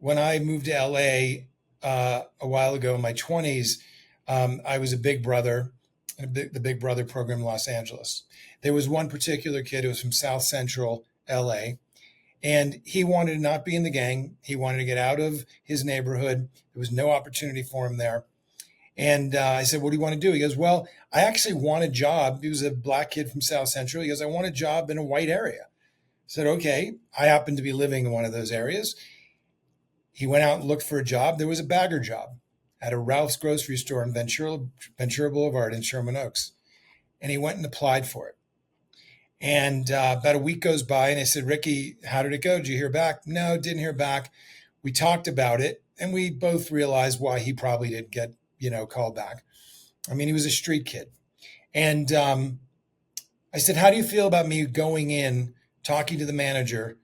when I moved to LA a while ago in my 20s, I was a Big Brother, the Big Brother program in Los Angeles. There was one particular kid who was from South Central LA, and he wanted to not be in the gang. He wanted to get out of his neighborhood. There was no opportunity for him there. And I said, "What do you want to do?" He goes, "Well, I actually want a job." He was a black kid from South Central. He goes, "I want a job in a white area." I said, "Okay." I happen to be living in one of those areas. He went out and looked for a job. There was a bagger job at a Ralph's grocery store in Ventura Boulevard in Sherman Oaks. And he went and applied for it. And about a week goes by, and I said, "Ricky, how did it go? Did you hear back?" "No, didn't hear back." We talked about it, and we both realized why he probably didn't get, called back. I mean, he was a street kid. And I said, "How do you feel about me going in, talking to the manager,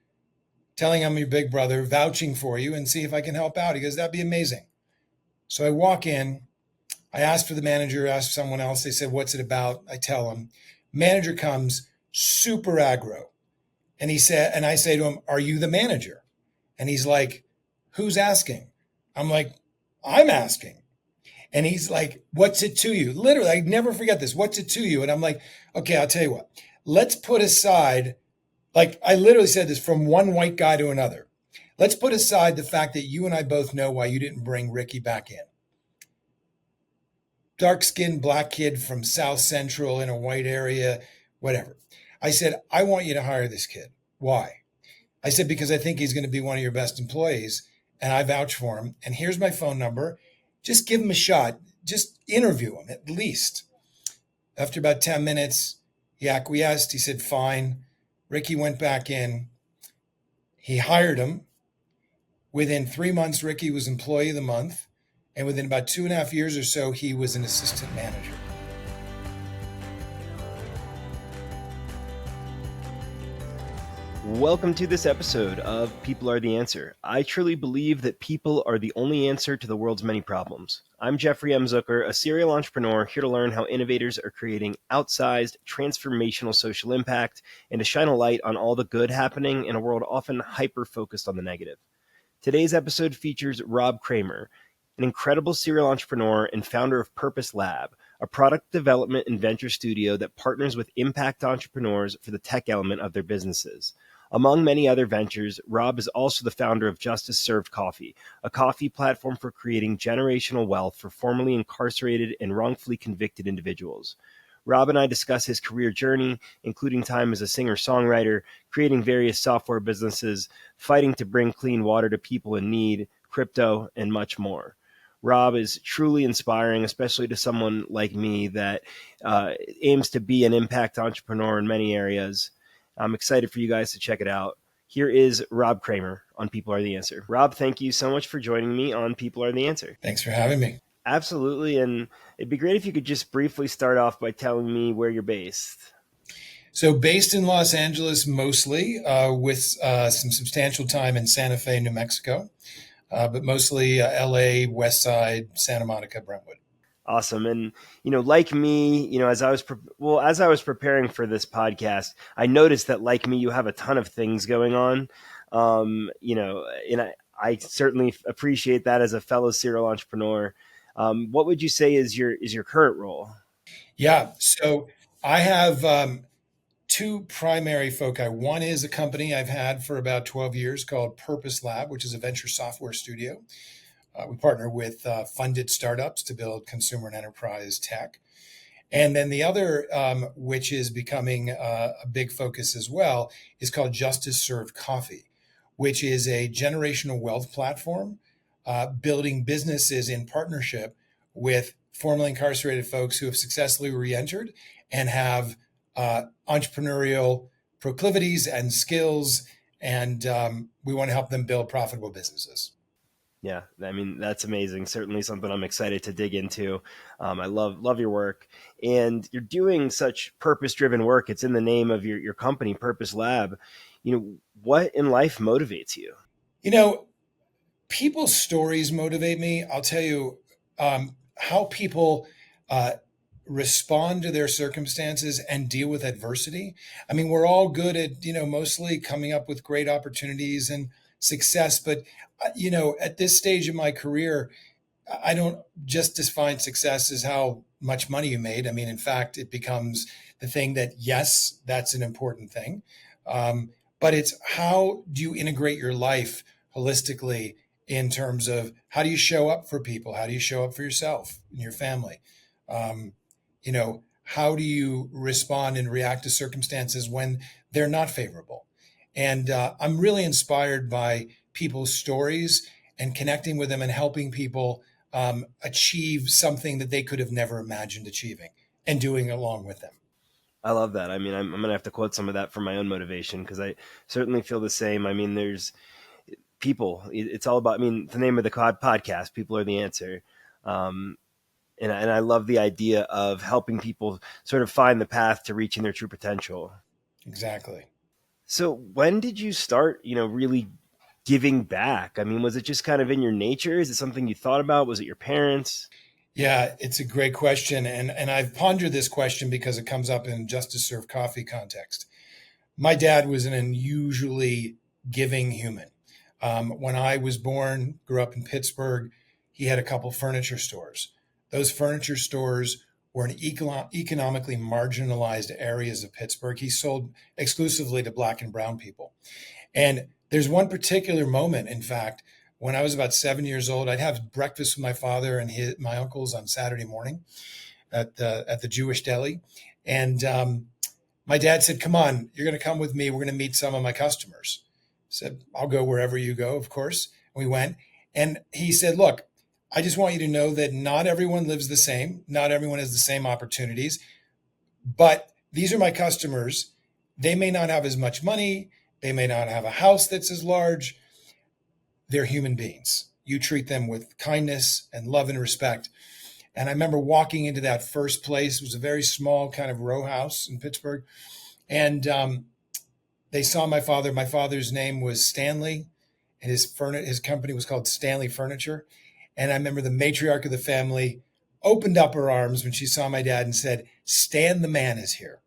telling him I'm your big brother, vouching for you, and see if I can help out?" He goes, "That'd be amazing." So I walk in. I asked for the manager, asked someone else. They said, "What's it about?" I tell him. Manager comes, super aggro. And I say to him, "Are you the manager?" And he's like, "Who's asking?" I'm like, "I'm asking." And he's like, "What's it to you?" Literally, I never forget this. "What's it to you?" And I'm like, "Okay, I'll tell you what. Let's put aside," like I literally said this from one white guy to another. "Let's put aside the fact that you and I both know why you didn't bring Ricky back in. Dark-skinned black kid from South Central in a white area, whatever." I said, "I want you to hire this kid." "Why?" I said, "Because I think he's going to be one of your best employees, and I vouch for him. And here's my phone number. Just give him a shot. Just interview him at least." After about 10 minutes, he acquiesced. He said, "Fine." Ricky went back in. He hired him. Within 3 months, Ricky was Employee of the Month. And within about 2.5 years or so, he was an assistant manager. Welcome to this episode of People Are the Answer. I truly believe that people are the only answer to the world's many problems. I'm Jeffrey M. Zucker, a serial entrepreneur here to learn how innovators are creating outsized, transformational social impact and to shine a light on all the good happening in a world often hyper-focused on the negative. Today's episode features Rob Kramer, an incredible serial entrepreneur and founder of Purpose Lab, a product development and venture studio that partners with impact entrepreneurs for the tech element of their businesses. Among many other ventures, Rob is also the founder of Justice Served Coffee, a coffee platform for creating generational wealth for formerly incarcerated and wrongfully convicted individuals. Rob and I discuss his career journey, including time as a singer-songwriter, creating various software businesses, fighting to bring clean water to people in need, crypto, and much more. Rob is truly inspiring, especially to someone like me that aims to be an impact entrepreneur in many areas. I'm excited for you guys to check it out. Here is Rob Kramer on People Are the Answer. Rob, thank you so much for joining me on People Are the Answer. Thanks for having me. Absolutely. And it'd be great if you could just briefly start off by telling me where you're based. So based in Los Angeles mostly, with some substantial time in Santa Fe, New Mexico. But mostly LA, West Side, Santa Monica, Brentwood. Awesome. And, like me, as I was preparing for this podcast, I noticed that like me, you have a ton of things going on. And I certainly appreciate that as a fellow serial entrepreneur. What would you say is your current role? Yeah. So I have two primary foci. One is a company I've had for about 12 years called Purpose Lab, which is a venture software studio. We partner with funded startups to build consumer and enterprise tech. And then the other, which is becoming a big focus as well, is called Justice Served Coffee, which is a generational wealth platform, building businesses in partnership with formerly incarcerated folks who have successfully re-entered and have entrepreneurial proclivities and skills. And we want to help them build profitable businesses. Yeah, I mean, that's amazing. Certainly something I'm excited to dig into. I love your work, and you're doing such purpose-driven work. It's in the name of your company, Purpose Lab. What in life motivates you? People's stories motivate me. I'll tell you how people respond to their circumstances and deal with adversity. I mean, we're all good at, mostly coming up with great opportunities and success. But, at this stage of my career, I don't just define success as how much money you made. I mean, in fact, it becomes the thing that, yes, that's an important thing. But it's how do you integrate your life holistically in terms of how do you show up for people? How do you show up for yourself and your family? Um, how do you respond and react to circumstances when they're not favorable? And I'm really inspired by people's stories and connecting with them and helping people achieve something that they could have never imagined achieving and doing along with them. I love that. I mean, I'm going to have to quote some of that for my own motivation because I certainly feel the same. I mean, there's people. It's all about. I mean, the name of the podcast, "People Are the Answer," and I love the idea of helping people sort of find the path to reaching their true potential. Exactly. So, when did you start? Really giving back? I mean, was it just kind of in your nature? Is it something you thought about? Was it your parents? Yeah, it's a great question. And I've pondered this question because it comes up in just to serve coffee context. My dad was an unusually giving human. When I was born, grew up in Pittsburgh, he had a couple furniture stores. Those furniture stores were in economically marginalized areas of Pittsburgh. He sold exclusively to black and brown people. And there's one particular moment, in fact, when I was about 7 years old. I'd have breakfast with my father and my uncles on Saturday morning at the Jewish deli, and my dad said, "Come on, you're going to come with me. We're going to meet some of my customers." I said, "I'll go wherever you go, of course." We went, and he said, "Look, I just want you to know that not everyone lives the same. Not everyone has the same opportunities, but these are my customers. They may not have as much money. They may not have a house that's as large. They're human beings. You treat them with kindness and love and respect." And I remember walking into that first place. It was a very small kind of row house in Pittsburgh. And they saw my father. My father's name was Stanley, and his company was called Stanley Furniture. And I remember the matriarch of the family opened up her arms when she saw my dad and said, "Stan the man is here."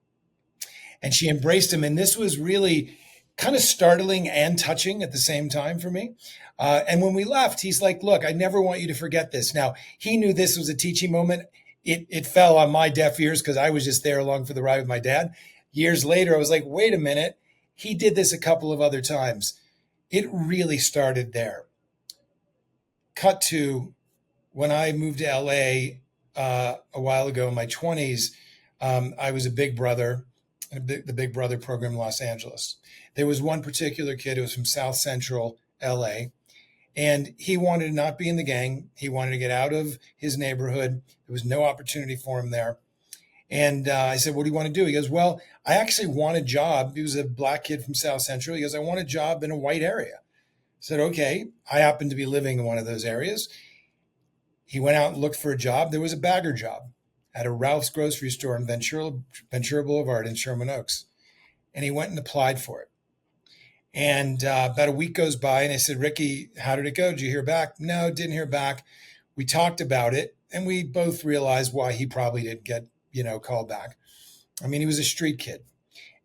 And she embraced him. And this was really kind of startling and touching at the same time for me. And when we left, he's like, "Look, I never want you to forget this." Now, he knew this was a teaching moment. It fell on my deaf ears because I was just there along for the ride with my dad. Years later, I was like, wait a minute. He did this a couple of other times. It really started there. Cut to when I moved to LA a while ago in my 20s, I was a big brother, the Big Brother program in Los Angeles. There was one particular kid who was from South Central LA, and he wanted to not be in the gang. He wanted to get out of his neighborhood. There was no opportunity for him there. And I said, "What do you want to do?" He goes, "Well, I actually want a job." He was a black kid from South Central. He goes, "I want a job in a white area." I said, "Okay." I happened to be living in one of those areas. He went out and looked for a job. There was a bagger job at a Ralph's grocery store in Ventura Boulevard in Sherman Oaks. And he went and applied for it. And about a week goes by, and I said, "Ricky, how did it go? Did you hear back?" "No, didn't hear back." We talked about it, and we both realized why he probably didn't get, called back. I mean, he was a street kid.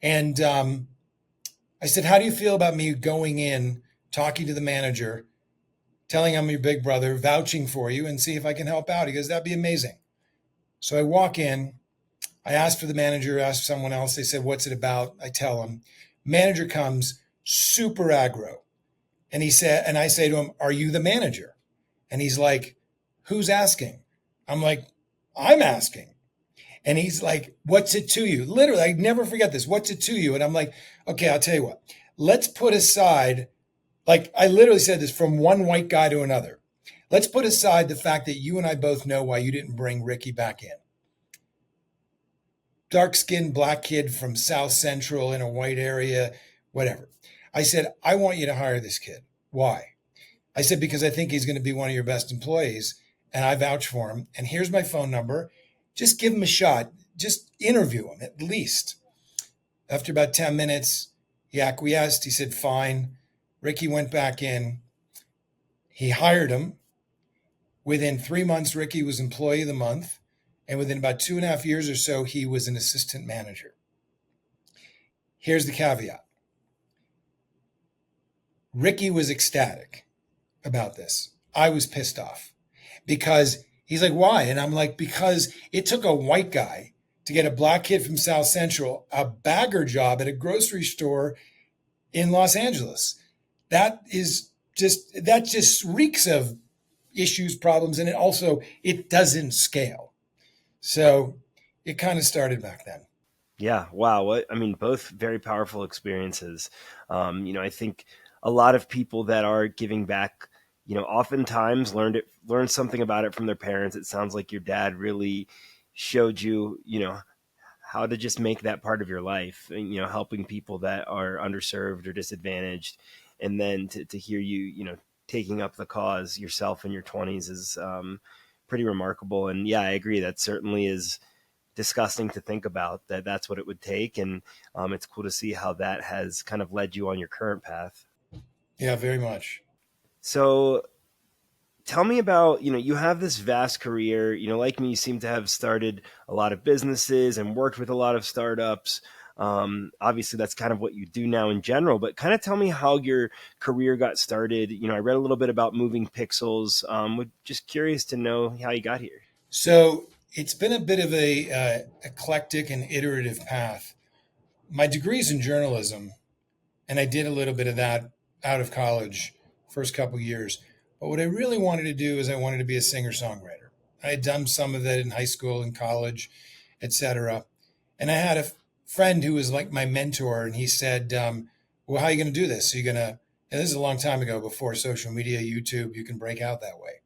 And I said, "How do you feel about me going in, talking to the manager, telling him I'm your big brother, vouching for you, and see if I can help out?" He goes, "That'd be amazing." So I walk in. I asked for the manager, asked someone else. They said, "What's it about?" I tell him. Manager comes, super aggro. And I say to him, "Are you the manager?" And he's like, "Who's asking?" I'm like, "I'm asking." And he's like, "What's it to you?" Literally, I never forget this. "What's it to you?" And I'm like, "Okay, I'll tell you what. Let's put aside," like I literally said this from one white guy to another. "Let's put aside the fact that you and I both know why you didn't bring Ricky back in. Dark-skinned black kid from South Central in a white area, whatever." I said, "I want you to hire this kid." "Why?" I said, "Because I think he's going to be one of your best employees, and I vouch for him. And here's my phone number. Just give him a shot. Just interview him at least." After about 10 minutes, he acquiesced. He said, "Fine." Ricky went back in. He hired him. Within 3 months, Ricky was employee of the month. And within about 2.5 years or so, he was an assistant manager. Here's the caveat. Ricky was ecstatic about this. I was pissed off because he's like, why? And I'm like, because it took a white guy to get a black kid from South Central a bagger job at a grocery store in Los Angeles. That just reeks of issues, problems, and it doesn't scale. So it kind of started back then. Yeah. Wow. What I mean, both very powerful experiences. I think a lot of people that are giving back, oftentimes learned something about it from their parents. It sounds like your dad really showed you, how to just make that part of your life, and, helping people that are underserved or disadvantaged. And then to hear you, taking up the cause yourself in your 20s is pretty remarkable. And yeah, I agree. That certainly is disgusting to think about, that's what it would take. And it's cool to see how that has kind of led you on your current path. Yeah, very much. So tell me about, you have this vast career, like me, you seem to have started a lot of businesses and worked with a lot of startups. Obviously that's kind of what you do now in general, but kind of tell me how your career got started. I read a little bit about Moving Pixels. Just curious to know how you got here. So it's been a bit of a eclectic and iterative path. My degree's in journalism, and I did a little bit of that out of college, first couple years. But what I really wanted to do is I wanted to be a singer-songwriter. I had done some of that in high school and college, etc. And I had a friend who was like my mentor, and he said, "Well, how are you going to do this? So you're going to?" And this is a long time ago, before social media, YouTube. You can break out that way.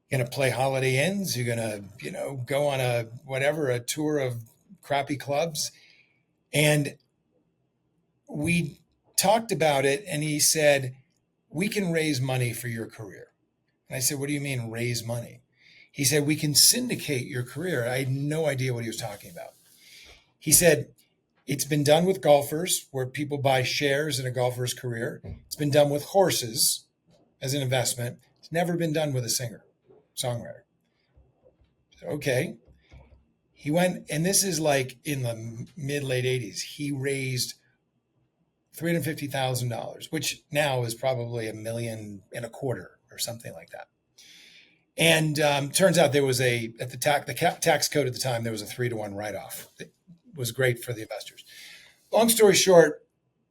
You're going to play Holiday Inns. You're going to, go on a tour of crappy clubs. And we talked about it, and he said, we can raise money for your career. And I said, what do you mean raise money? He said, we can syndicate your career. I had no idea what he was talking about. He said, it's been done with golfers, where people buy shares in a golfer's career. It's been done with horses as an investment. It's never been done with a singer, songwriter. Okay. He went, and this is like in the late 80s. He raised $350,000, which now is probably $1.25 million or something like that. And turns out there was at the tax code at the time, there was a 3-to-1 write-off. That was great for the investors. Long story short,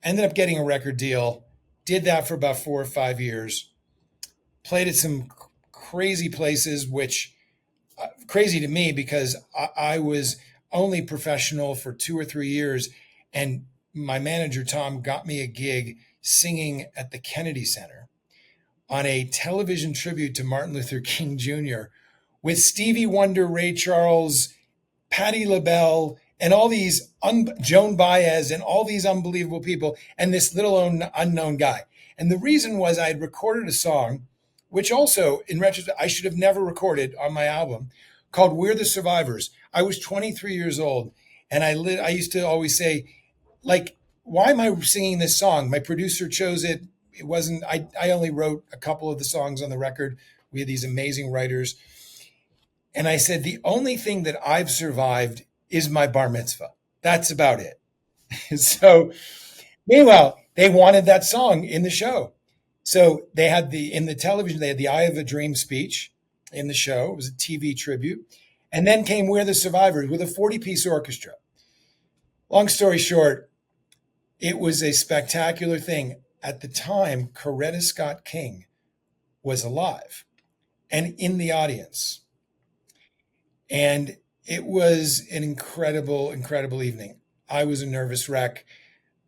ended up getting a record deal, did that for about 4 or 5 years, played at some crazy places, which crazy to me because I was only professional for 2 or 3 years. And my manager, Tom, got me a gig singing at the Kennedy Center on a television tribute to Martin Luther King Jr. with Stevie Wonder, Ray Charles, Patti LaBelle, and all these, Joan Baez, and all these unbelievable people, and this little unknown guy. And the reason was I had recorded a song, which also, in retrospect, I should have never recorded on my album, called We're the Survivors. I was 23 years old, and I used to always say, like, why am I singing this song? My producer chose it. It wasn't, I only wrote a couple of the songs on the record. We had these amazing writers. And I said, the only thing that I've survived is my bar mitzvah. That's about it. So meanwhile, they wanted that song in the show. So they had in the television, they had the I Have a Dream speech in the show. It was a TV tribute. And then came We're the Survivors with a 40-piece orchestra. Long story short, it was a spectacular thing. At the time, Coretta Scott King was alive and in the audience. And it was an incredible, incredible evening. I was a nervous wreck.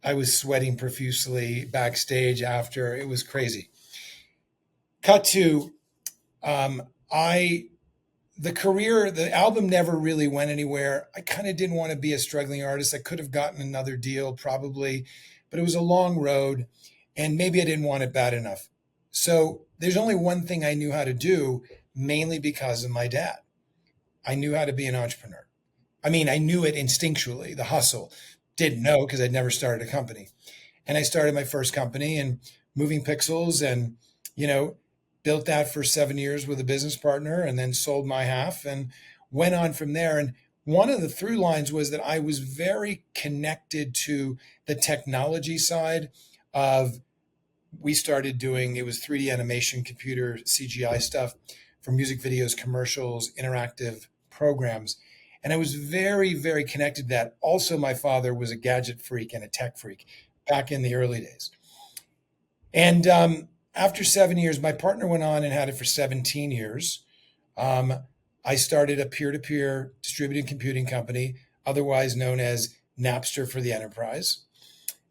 I was sweating profusely backstage after. It was crazy. Cut to, the album never really went anywhere. I kind of didn't want to be a struggling artist. I could have gotten another deal probably, but it was a long road and maybe I didn't want it bad enough. So there's only one thing I knew how to do, mainly because of my dad. I knew how to be an entrepreneur. I mean, I knew it instinctually, the hustle. Didn't know because I'd never started a company. And I started my first company and Moving Pixels and, built that for 7 years with a business partner and then sold my half and went on from there. And one of the through lines was that I was very connected to the technology side of we started doing, it was 3D animation, computer CGI stuff for music videos, commercials, interactive programs. And I was very, very connected to that. Also, my father was a gadget freak and a tech freak back in the early days. And after 7 years, my partner went on and had it for 17 years. Um, I started a peer to peer distributed computing company, otherwise known as Napster for the enterprise.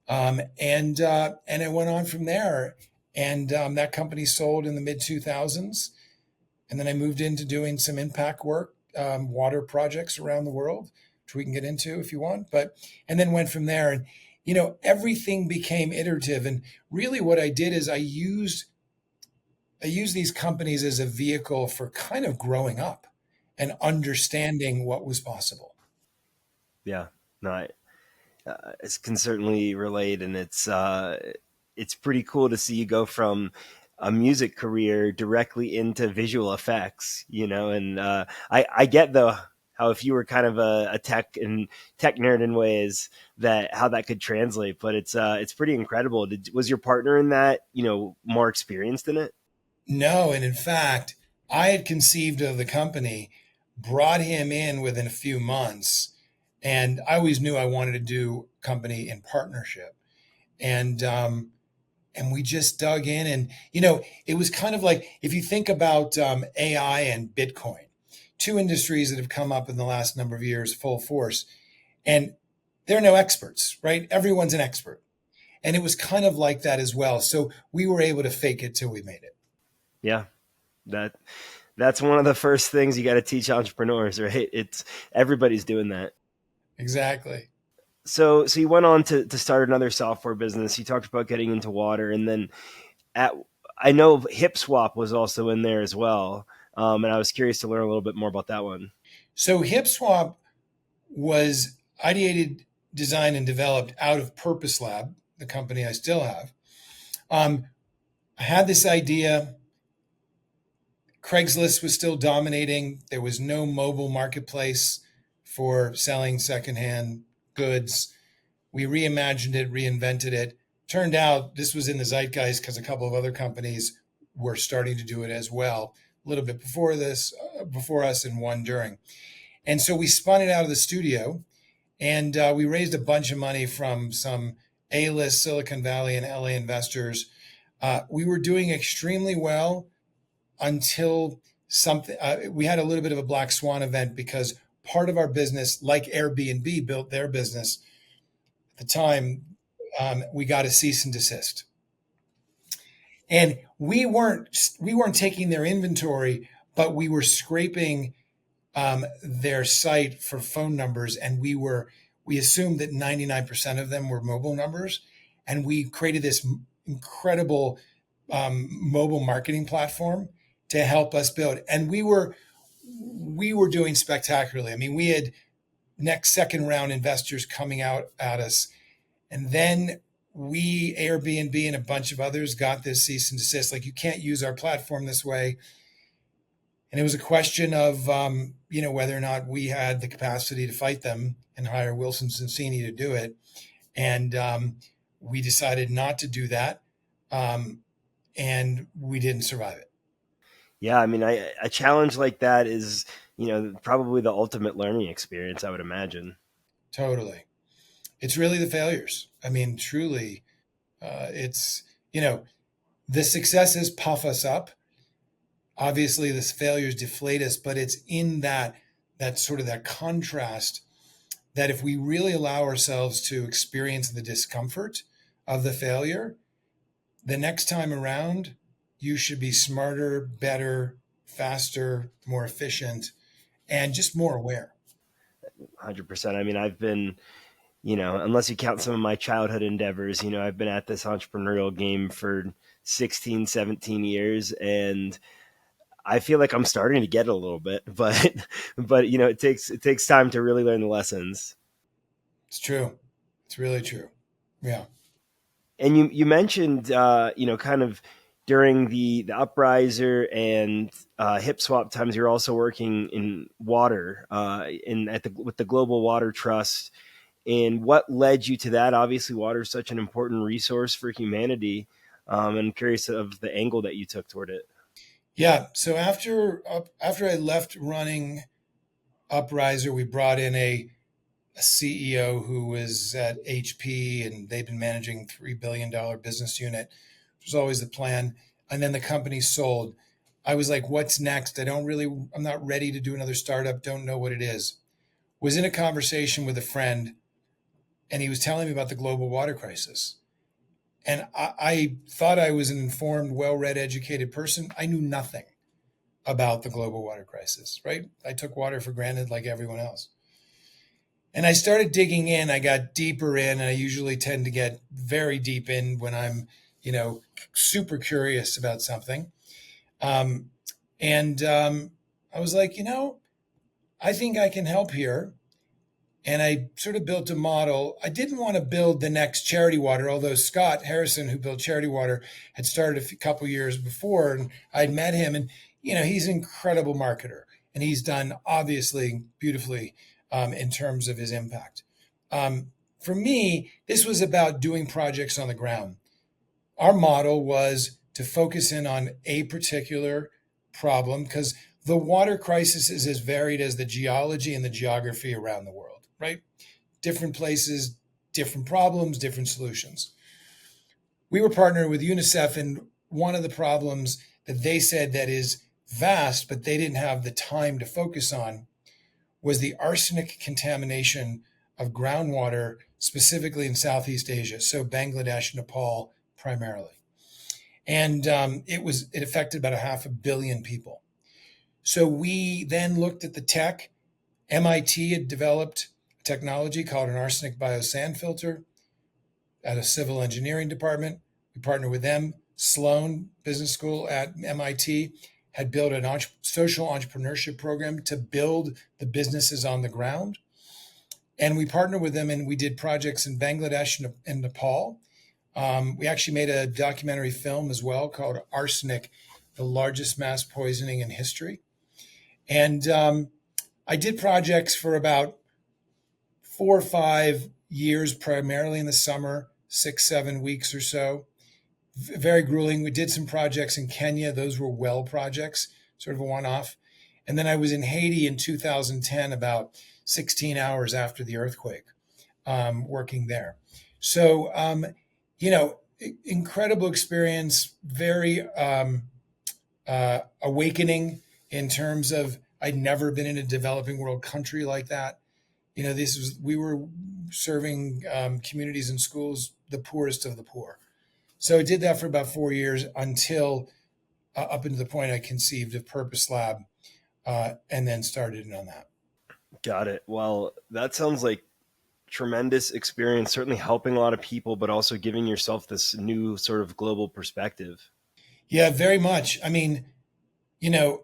And it went on from there. And that company sold in the mid 2000s. And then I moved into doing some impact work, water projects around the world, which we can get into if you want. And then went from there. And, everything became iterative. And really what I did is I used these companies as a vehicle for kind of growing up and understanding what was possible. Yeah, no, it can certainly relate, and it's pretty cool to see you go from a music career directly into visual effects, and I get though how if you were kind of a tech nerd in ways that how that could translate, but it's pretty incredible. Was your partner in that more experienced in it? No, and in fact, I had conceived of the company, brought him in within a few months, and I always knew I wanted to do company in partnership. And we just dug in, and it was kind of like if you think about AI and Bitcoin, two industries that have come up in the last number of years full force, and they're no experts, right? Everyone's an expert. And it was kind of like that as well. So we were able to fake it till we made it. Yeah, that that's one of the first things you got to teach entrepreneurs, right? It's everybody's doing that. Exactly. So you went on to start another software business. You talked about getting into water, and then at I know Hip Swap was also in there as well, and I was curious to learn a little bit more about that one. So HipSwap was ideated, designed, and developed out of Purpose Lab, the company I still have. I had this idea. Craigslist was still dominating. There was no mobile marketplace for selling secondhand goods. We reimagined it, reinvented it. Turned out this was in the zeitgeist because a couple of other companies were starting to do it as well, a little bit before this, before us, and one during. And so we spun it out of the studio, and we raised a bunch of money from some A-list Silicon Valley and LA investors. We were doing extremely well until something. We had a little bit of a black swan event because part of our business, like Airbnb built their business at the time, we got a cease and desist, and we weren't taking their inventory, but we were scraping their site for phone numbers, and we assumed that 99% of them were mobile numbers, and we created this incredible mobile marketing platform to help us build. And we were doing spectacularly. I mean, we had next second round investors coming out at us, and then we Airbnb and a bunch of others got this cease and desist. Like, you can't use our platform this way. And it was a question of, whether or not we had the capacity to fight them and hire Wilson Sonsini to do it. And we decided not to do that. And we didn't survive it. Yeah, I mean, a challenge like that is probably the ultimate learning experience, I would imagine. Totally. It's really the failures. I mean, truly, it's, the successes puff us up. Obviously, the failures deflate us, but it's in that sort of that contrast that if we really allow ourselves to experience the discomfort of the failure, the next time around, you should be smarter, better, faster, more efficient, and just more aware. 100%. I mean, I've been, unless you count some of my childhood endeavors, I've been at this entrepreneurial game for 16, 17 years, and I feel like I'm starting to get it a little bit, but it takes time to really learn the lessons. It's true. It's really true. Yeah. And you mentioned kind of during the upriser and hip swap times, you're also working in water in at the with the Global Water Trust. And what led you to that? Obviously, water is such an important resource for humanity. And I'm curious of the angle that you took toward it. Yeah. So after I left running Upriser, we brought in a CEO who was at HP, and they've been managing $3 billion business unit, which was always the plan. And then the company sold. I was like, what's next? I'm not ready to do another startup. Don't know what it is. Was in a conversation with a friend, and he was telling me about the global water crisis. And I thought I was an informed, well read, educated person. I knew nothing about the global water crisis, right? I took water for granted like everyone else. And I started digging in. I got deeper in, and I usually tend to get very deep in when I'm, super curious about something. Um, and I was like, I think I can help here. And I sort of built a model. I didn't want to build the next Charity Water, although Scott Harrison, who built Charity Water, had started couple years before, and I'd met him. And he's an incredible marketer, and he's done obviously beautifully in terms of his impact. For me, this was about doing projects on the ground. Our model was to focus in on a particular problem because the water crisis is as varied as the geology and the geography around the world, right? Different places, different problems, different solutions. We were partnered with UNICEF, and one of the problems that they said that is vast, but they didn't have the time to focus on, was the arsenic contamination of groundwater, specifically in Southeast Asia, so Bangladesh, Nepal primarily. And it affected about 500,000,000 people. So we then looked at the tech. MIT had developed a technology called an arsenic biosand filter at a civil engineering department. We partnered with them. Sloan Business School at MIT had built an social entrepreneurship program to build the businesses on the ground. And we partnered with them, and we did projects in Bangladesh and Nepal. We actually made a documentary film as well called Arsenic, the largest mass poisoning in history. And I did projects for about 4 or 5 years, primarily in the summer, 6, 7 weeks or so. Very grueling. We did some projects in Kenya. Those were well projects, sort of a one-off. And then I was in Haiti in 2010, about 16 hours after the earthquake, working there. So, incredible experience, very awakening in terms of I'd never been in a developing world country like that. We were serving communities and schools, the poorest of the poor. So I did that for about 4 years until up until the point I conceived of Purpose Lab, and then started in on that. Got it. Well, that sounds like tremendous experience, certainly helping a lot of people, but also giving yourself this new sort of global perspective. Yeah, very much. I mean, you know,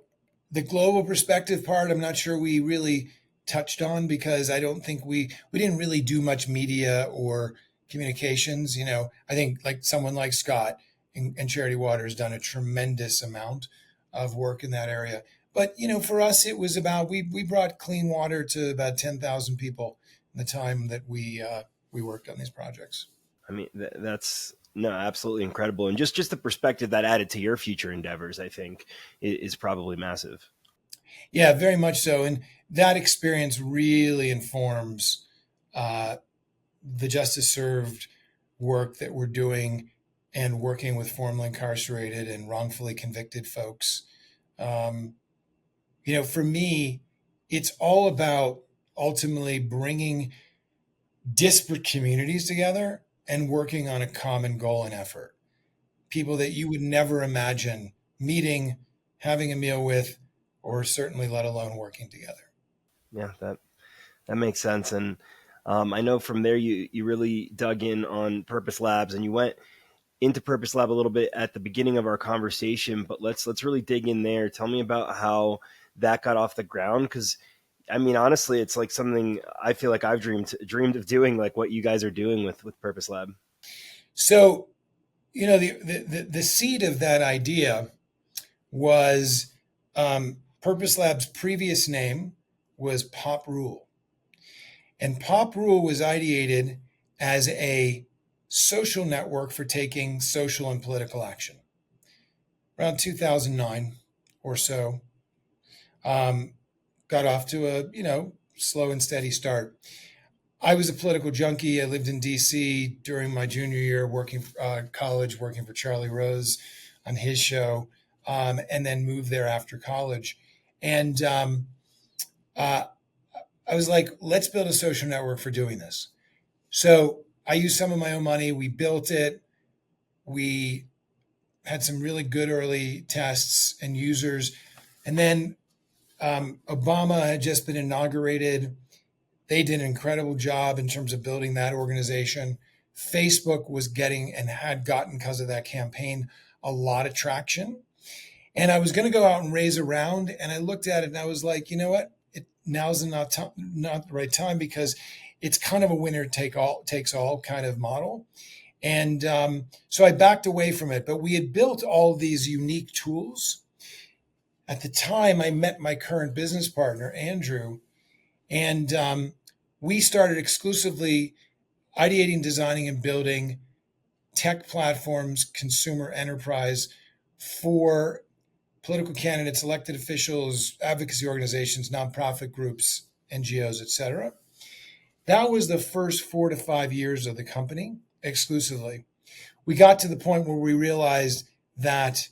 the global perspective part, I'm not sure we really touched on because I don't think we didn't really do much media or communications. I think like someone like Scott and Charity Water has done a tremendous amount of work in that area. But for us, it was about we brought clean water to about 10,000 people in the time that we worked on these projects. I mean, that's no, absolutely incredible, and just the perspective that added to your future endeavors, I think, is probably massive. Yeah, very much so. And that experience really informs uh, the justice served work that we're doing and working with formerly incarcerated and wrongfully convicted folks. Um, for me, it's all about ultimately bringing disparate communities together and working on a common goal and effort. People that you would never imagine meeting, having a meal with, or certainly let alone working together. Yeah, that makes sense. And I know from there you really dug in on Purpose Labs, and you went into Purpose Lab a little bit at the beginning of our conversation. But let's really dig in there. Tell me about how that got off the ground, because I mean, honestly, it's like something I feel like I've dreamed of doing, like what you guys are doing with Purpose Lab. So, the seed of that idea was Purpose Lab's previous name was Pop Rule. And Pop Rule was ideated as a social network for taking social and political action. Around 2009 or so, um, got off to a slow and steady start. I was a political junkie. I lived in D.C. during my junior year, working college, working for Charlie Rose on his show, and then moved there after college. And uh, I was like, let's build a social network for doing this. So I used some of my own money. We built it. We had some really good early tests and users. And then Obama had just been inaugurated. They did an incredible job in terms of building that organization. Facebook was getting and had gotten, because of that campaign, a lot of traction. And I was going to go out and raise a round. And I looked at it and I was like, you know what? Now's not the right time, because it's kind of a winner takes all kind of model. And so I backed away from it. But we had built all these unique tools. At the time, I met my current business partner, Andrew, and we started exclusively ideating, designing, and building tech platforms, consumer enterprise for political candidates, elected officials, advocacy organizations, nonprofit groups, NGOs, etc. That was the first 4 to 5 years of the company exclusively. We got to the point where we realized that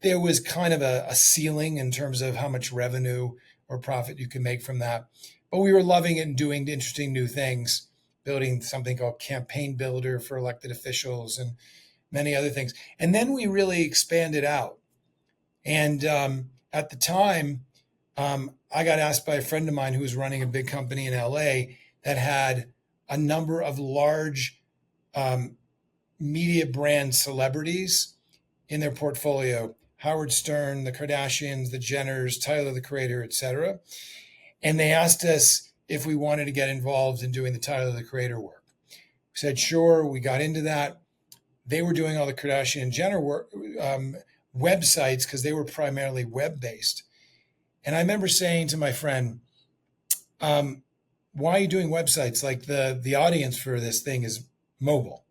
there was kind of a ceiling in terms of how much revenue or profit you can make from that. But we were loving it and doing interesting new things, building something called Campaign Builder for elected officials and many other things. And then we really expanded out. And at the time, I got asked by a friend of mine who was running a big company in LA that had a number of large media brand celebrities in their portfolio: Howard Stern, the Kardashians, the Jenners, Tyler the Creator, etc. And they asked us if we wanted to get involved in doing the Tyler the Creator work. We said, sure. We got into that. They were doing all the Kardashian and Jenner work, websites, because they were primarily web-based. And I remember saying to my friend, why are you doing websites? Like the audience for this thing is mobile.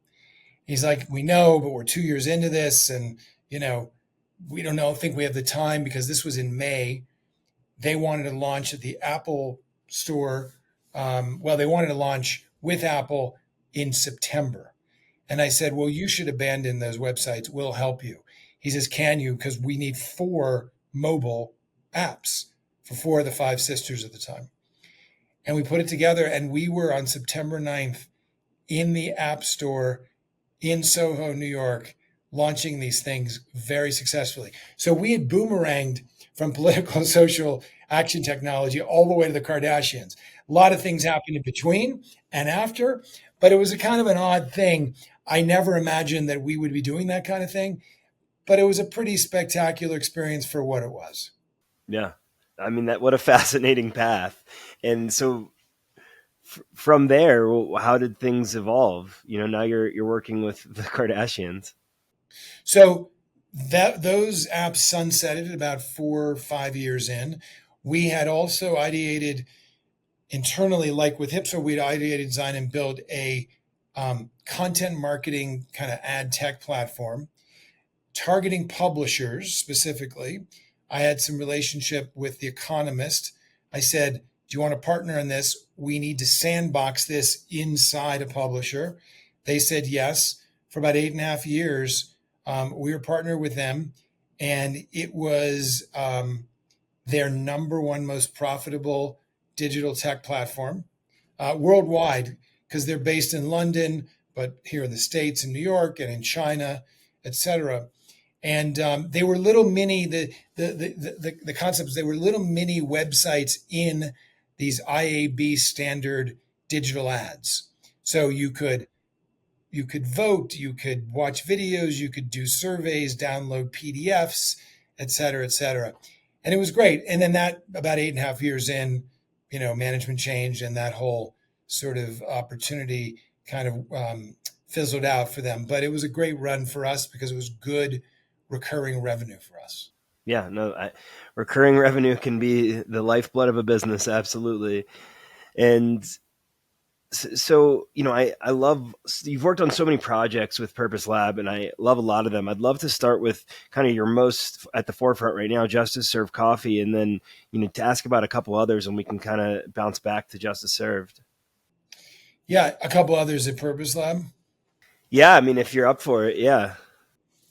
He's like, we know, but we're 2 years into this, and we don't think we have the time, because this was in May. They wanted to launch at the Apple store. They wanted to launch with Apple in September. And I said, well, you should abandon those websites. We'll help you. He says, can you? Because we need 4 mobile apps for 4 of the 5 sisters at the time. And we put it together, and we were on September 9th in the App Store in Soho, New York, launching these things very successfully. So we had boomeranged from political and social action technology all the way to the Kardashians. A lot of things happened in between and after, but it was a kind of an odd thing. I never imagined that we would be doing that kind of thing, but it was a pretty spectacular experience for what it was. Yeah. I mean, what a fascinating path. And so from there, how did things evolve? Now you're working with the Kardashians. So those apps sunsetted about 4 or 5 years in. We had also ideated internally, like with Hipso, we'd ideated, design, and build a content marketing kind of ad tech platform targeting publishers specifically. I had some relationship with The Economist. I said, do you want to partner in this? We need to sandbox this inside a publisher. They said yes. For about 8.5 years, we were partnered with them, and it was their number one most profitable digital tech platform worldwide, because they're based in London, but here in the States, in New York, and in China, etc. And they were little mini, the concepts, they were little mini websites in these IAB standard digital ads. So you could vote, you could watch videos, you could do surveys, download PDFs, et cetera, et cetera. And it was great. And then that, about 8.5 years in, management changed, and that whole sort of opportunity kind of fizzled out for them. But it was a great run for us, because it was good recurring revenue for us. Yeah, no, recurring revenue can be the lifeblood of a business. Absolutely. And So, I love, you've worked on so many projects with Purpose Lab, and I love a lot of them. I'd love to start with kind of your most at the forefront right now, Justice Served Coffee, and then, to ask about a couple others, and we can kind of bounce back to Justice Served. Yeah, a couple others at Purpose Lab. Yeah, I mean, if you're up for it, yeah.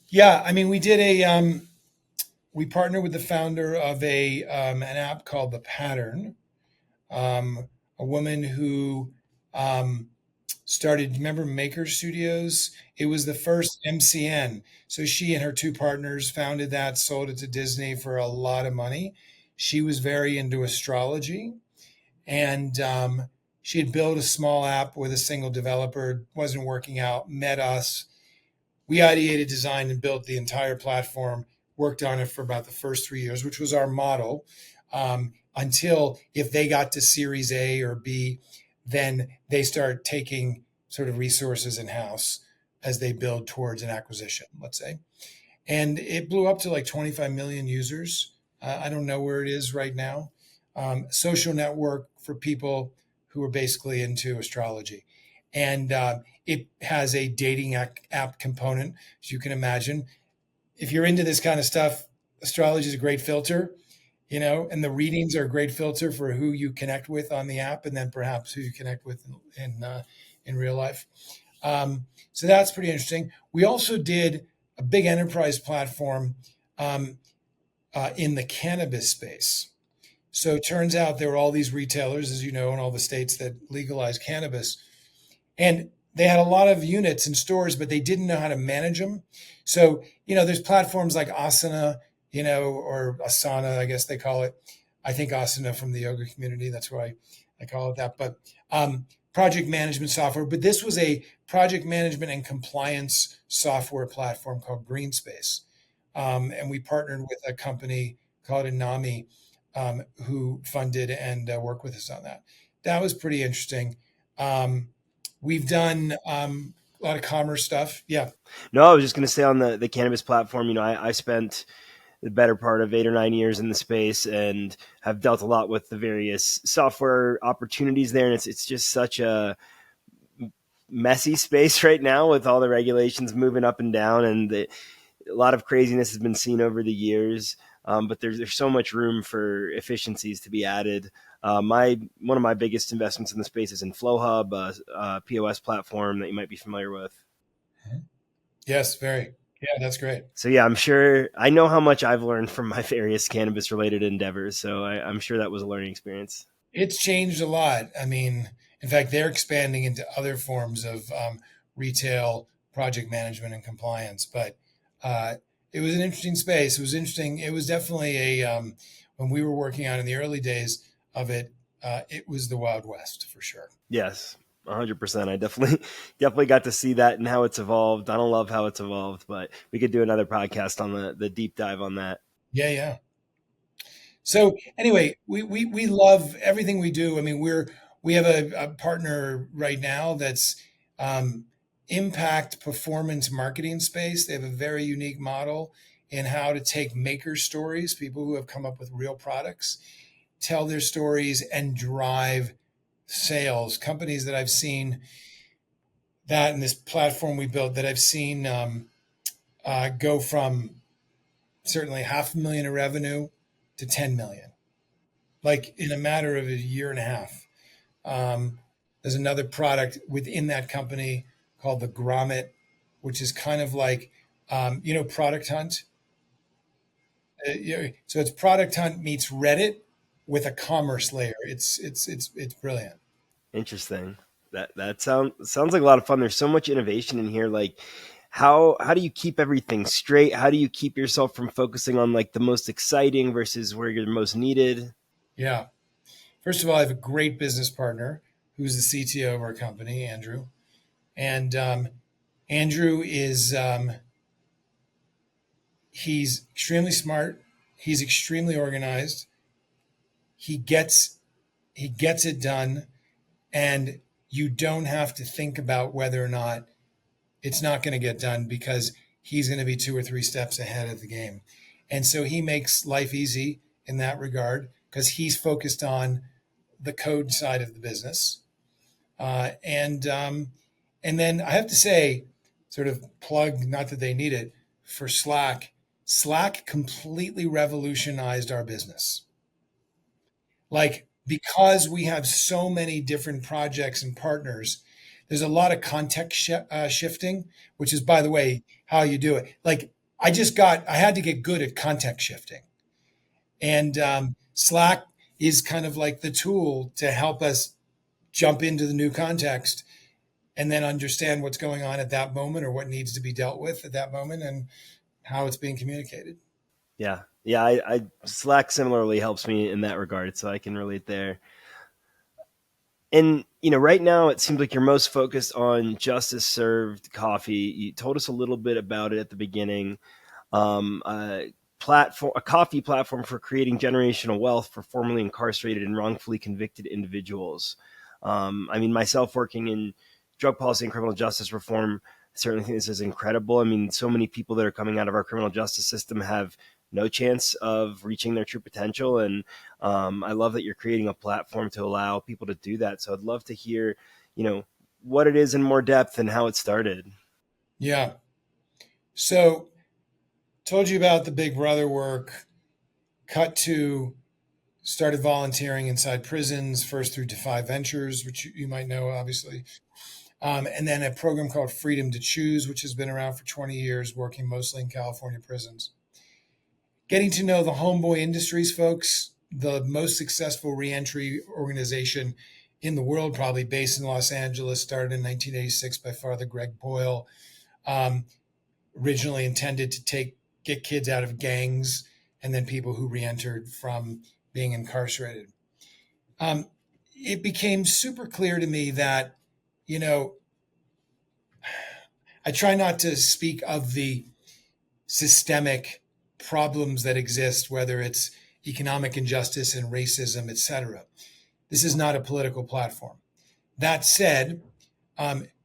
Yeah, I mean, we partnered with the founder of an app called The Pattern, a woman who started, remember Maker Studios? It was the first MCN. So she and her two partners founded that, sold it to Disney for a lot of money. She was very into astrology, and she had built a small app with a single developer, wasn't working out, met us. We ideated, designed, and built the entire platform, worked on it for about the first 3 years, which was our model. Until if they got to Series A or B, then they start taking sort of resources in house as they build towards an acquisition, let's say. And it blew up to like 25 million users. I don't know where it is right now. Social network for people who are basically into astrology. And it has a dating app component, as you can imagine. If you're into this kind of stuff, astrology is a great filter, and the readings are a great filter for who you connect with on the app, and then perhaps who you connect with in real life. So that's pretty interesting. We also did a big enterprise platform in the cannabis space. So it turns out there were all these retailers, as you know, in all the states that legalize cannabis, and they had a lot of units in stores, but they didn't know how to manage them. So, there's platforms like Asana, or Asana, I guess they call it. I think Asana from the yoga community. That's why I call it that. But project management software. But this was a project management and compliance software platform called GreenSpace. And we partnered with a company called Inami, who funded and worked with us on that. That was pretty interesting. We've done a lot of commerce stuff. Yeah. No, I was just going to say on the cannabis platform, I spent the better part of 8 or 9 years in the space and have dealt a lot with the various software opportunities there. And it's just such a messy space right now with all the regulations moving up and down, and a lot of craziness has been seen over the years. But there's so much room for efficiencies to be added. One of my biggest investments in the space is in FlowHub, a POS platform that you might be familiar with. Yes, very. Yeah, that's great. So yeah, I'm sure I know how much I've learned from my various cannabis related endeavors. So I'm sure that was a learning experience. It's changed a lot. I mean, in fact, they're expanding into other forms of retail project management and compliance. But it was an interesting space. It was interesting. It was definitely when we were working on in the early days of it, it was the Wild West for sure. Yes, 100%. I definitely got to see that and how it's evolved. I don't love how it's evolved, but we could do another podcast on the deep dive on that. Yeah, yeah. So anyway, we love everything we do. I mean, we have a partner right now that's um, impact performance marketing space. They have a very unique model in how to take maker stories, people who have come up with real products, tell their stories and drive sales. Companies that I've seen that in this platform we built that I've seen go from certainly 500,000 of revenue to 10 million, like in a matter of a year and a half. There's another product within that company called the Grommet, which is kind of like, Product Hunt. So it's Product Hunt meets Reddit with a commerce layer. It's brilliant. Interesting. That sounds like a lot of fun. There's so much innovation in here. Like, how do you keep everything straight? How do you keep yourself from focusing on like the most exciting versus where you're most needed? Yeah. First of all, I have a great business partner who's the CTO of our company, Andrew. And Andrew is he's extremely smart. He's extremely organized. He gets he gets it done, and you don't have to think about whether or not it's not going to get done because he's going to be two or three steps ahead of the game. And so he makes life easy in that regard because he's focused on the code side of the business. And then I have to say, sort of plug, not that they need it, for Slack. Slack completely revolutionized our business. Like, because we have so many different projects and partners, there's a lot of context shifting, which is, by the way, how you do it. Like, I had to get good at context shifting. And Slack is kind of like the tool to help us jump into the new context and then understand what's going on at that moment or what needs to be dealt with at that moment and how it's being communicated. Yeah. Yeah. I Slack similarly helps me in that regard. So I can relate there. And, right now it seems like you're most focused on justice served coffee. You told us a little bit about it at the beginning. A coffee platform for creating generational wealth for formerly incarcerated and wrongfully convicted individuals. I mean, myself working in drug policy and criminal justice reform, I certainly think this is incredible. I mean, so many people that are coming out of our criminal justice system have no chance of reaching their true potential. And I love that you're creating a platform to allow people to do that. So I'd love to hear, what it is in more depth and how it started. Yeah. So, told you about the Big Brother work, cut to started volunteering inside prisons, first through Defy Ventures, which you might know, obviously. And then a program called Freedom to Choose, which has been around for 20 years, working mostly in California prisons. Getting to know the Homeboy Industries folks, the most successful reentry organization in the world, probably based in Los Angeles, started in 1986 by Father Greg Boyle. Um, Originally intended to get kids out of gangs and then people who reentered from being incarcerated. Um, it became super clear to me that, you know, I try not to speak of the systemic problems that exist, whether it's economic injustice and racism, etc. This is not a political platform. That said,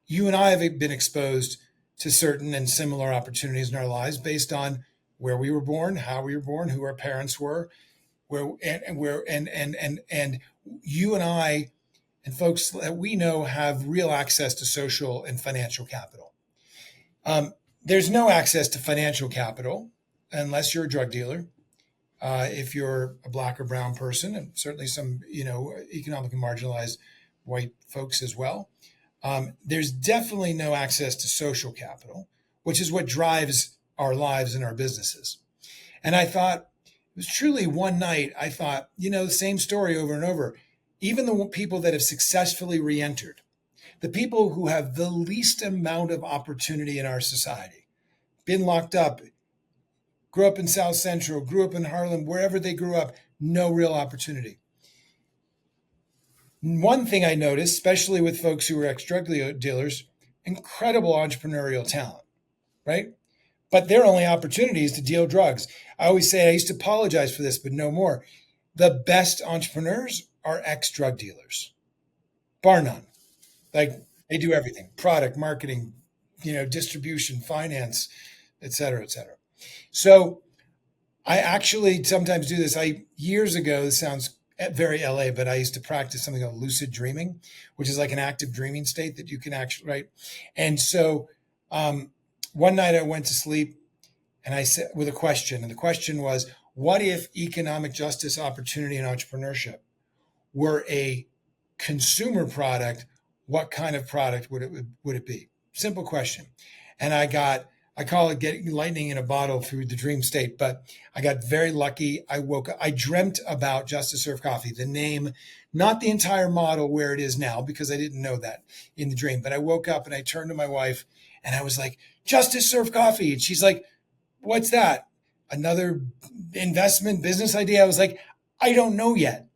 you and I have been exposed to certain and similar opportunities in our lives based on where we were born, how we were born, who our parents were, where and where and you and I and folks that we know have real access to social and financial capital. There's no access to financial capital unless you're a drug dealer. If you're a black or brown person, and certainly some, economically marginalized white folks as well, there's definitely no access to social capital, which is what drives our lives and our businesses. And I thought, it was truly one night, I thought, the same story over and over. Even the people that have successfully reentered, the people who have the least amount of opportunity in our society, been locked up, grew up in South Central, grew up in Harlem, wherever they grew up, no real opportunity. One thing I noticed, especially with folks who were ex-drug dealers, incredible entrepreneurial talent, right? But their only opportunity is to deal drugs. I always say, I used to apologize for this, but no more. The best entrepreneurs are ex-drug dealers, bar none. Like, they do everything: product, marketing, distribution, finance, et cetera, et cetera. So I actually sometimes do this. Years ago, this sounds very LA, but I used to practice something called lucid dreaming, which is like an active dreaming state that you can actually, right? And so one night I went to sleep and I said with a question, and the question was, what if economic justice, opportunity, and entrepreneurship were a consumer product? What kind of product would it be? Simple question. And I call it getting lightning in a bottle through the dream state, but I got very lucky. I woke up, I dreamt about Justice Serve Coffee, the name, not the entire model where it is now, because I didn't know that in the dream. But I woke up and I turned to my wife and I was like, Justice Serve Coffee. And she's like, what's that? Another investment business idea? I was like, I don't know yet,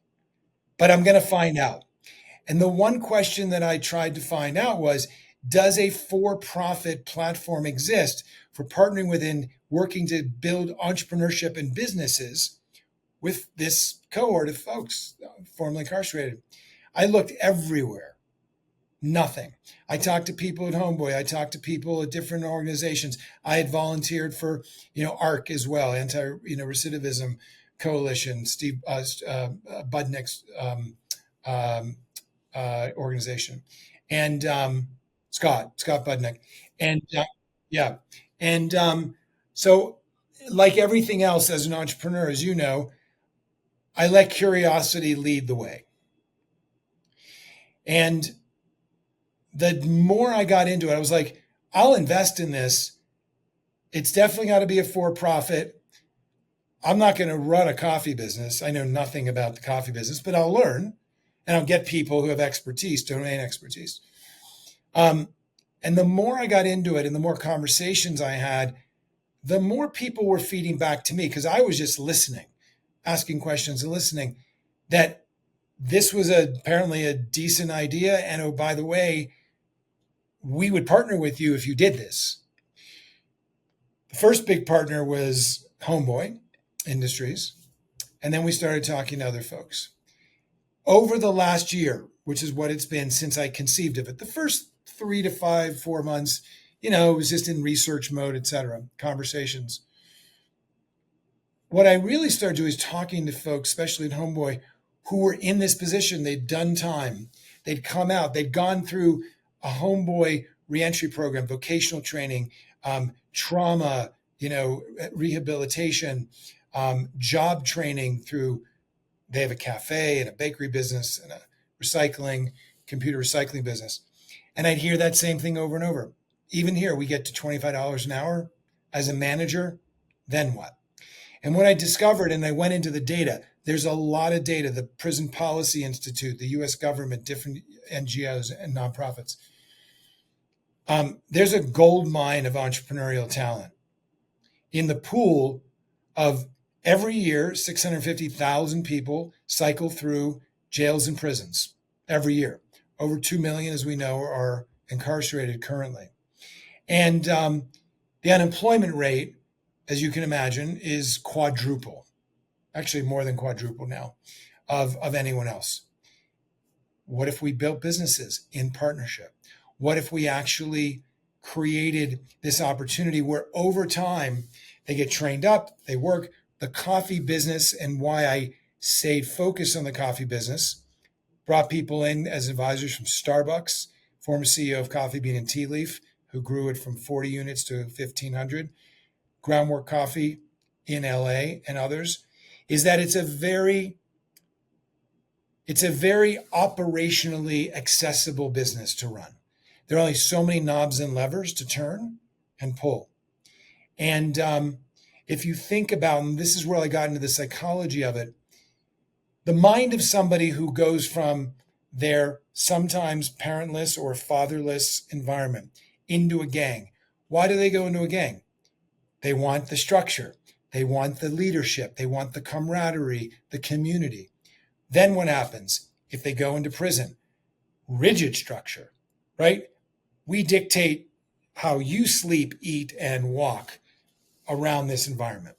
but I'm going to find out. And the one question that I tried to find out was, does a for-profit platform exist for partnering within working to build entrepreneurship and businesses with this cohort of folks formerly incarcerated? I looked everywhere. Nothing. I talked to people at Homeboy. I talked to people at different organizations. I had volunteered for, ARC as well, Recidivism Coalition, Steve Budnick's organization, and Scott Budnick, and yeah, and so like everything else as an entrepreneur, as you know, I let curiosity lead the way, and the more I got into it, I was like, I'll invest in this. It's definitely got to be a for-profit. I'm not going to run a coffee business. I know nothing about the coffee business, but I'll learn and I'll get people who have expertise, domain expertise. And the more I got into it and the more conversations I had, the more people were feeding back to me because I was just listening, asking questions and listening, that this was apparently a decent idea. And oh, by the way, we would partner with you if you did this. The first big partner was Homeboy Industries. And then we started talking to other folks. Over the last year, which is what it's been since I conceived of it, the first 3 to 5, 4 months, it was just in research mode, et cetera, conversations. What I really started doing is talking to folks, especially at Homeboy, who were in this position. They'd done time. They'd come out. They'd gone through a Homeboy reentry program, vocational training, trauma, rehabilitation, job training through, they have a cafe and a bakery business and a computer recycling business. And I'd hear that same thing over and over. Even here, we get to $25 an hour as a manager, then what? And what I discovered, and I went into the data, there's a lot of data, the Prison Policy Institute, the US government, different NGOs and nonprofits. There's a gold mine of entrepreneurial talent in the pool of every year. 650,000 people cycle through jails and prisons every year. Over 2 million, as we know, are incarcerated currently. And the unemployment rate, as you can imagine, is quadruple, actually more than quadruple now, of anyone else. What if we built businesses in partnership? What if we actually created this opportunity where over time they get trained up, they work? The coffee business, and why I stayed focused on the coffee business, brought people in as advisors from Starbucks, former CEO of Coffee Bean and Tea Leaf, who grew it from 40 units to 1,500, Groundwork Coffee in LA and others, is that it's a very operationally accessible business to run. There are only so many knobs and levers to turn and pull. And if you think about, and this is where I got into the psychology of it, the mind of somebody who goes from their sometimes parentless or fatherless environment into a gang. Why do they go into a gang? They want the structure. They want the leadership. They want the camaraderie, the community. Then what happens if they go into prison? Rigid structure, right? We dictate how you sleep, eat, and walk around this environment.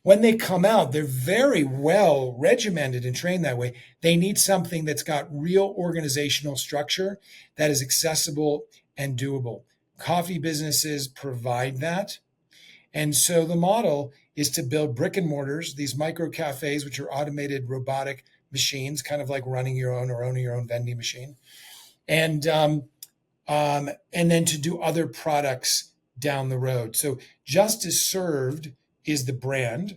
When they come out, they're very well regimented and trained that way. They need something that's got real organizational structure that is accessible and doable. Coffee businesses provide that. And so the model is to build brick and mortars, these micro cafes, which are automated robotic machines, kind of like running your own or owning your own vending machine. And then to do other products down the road. So Justice Served is the brand.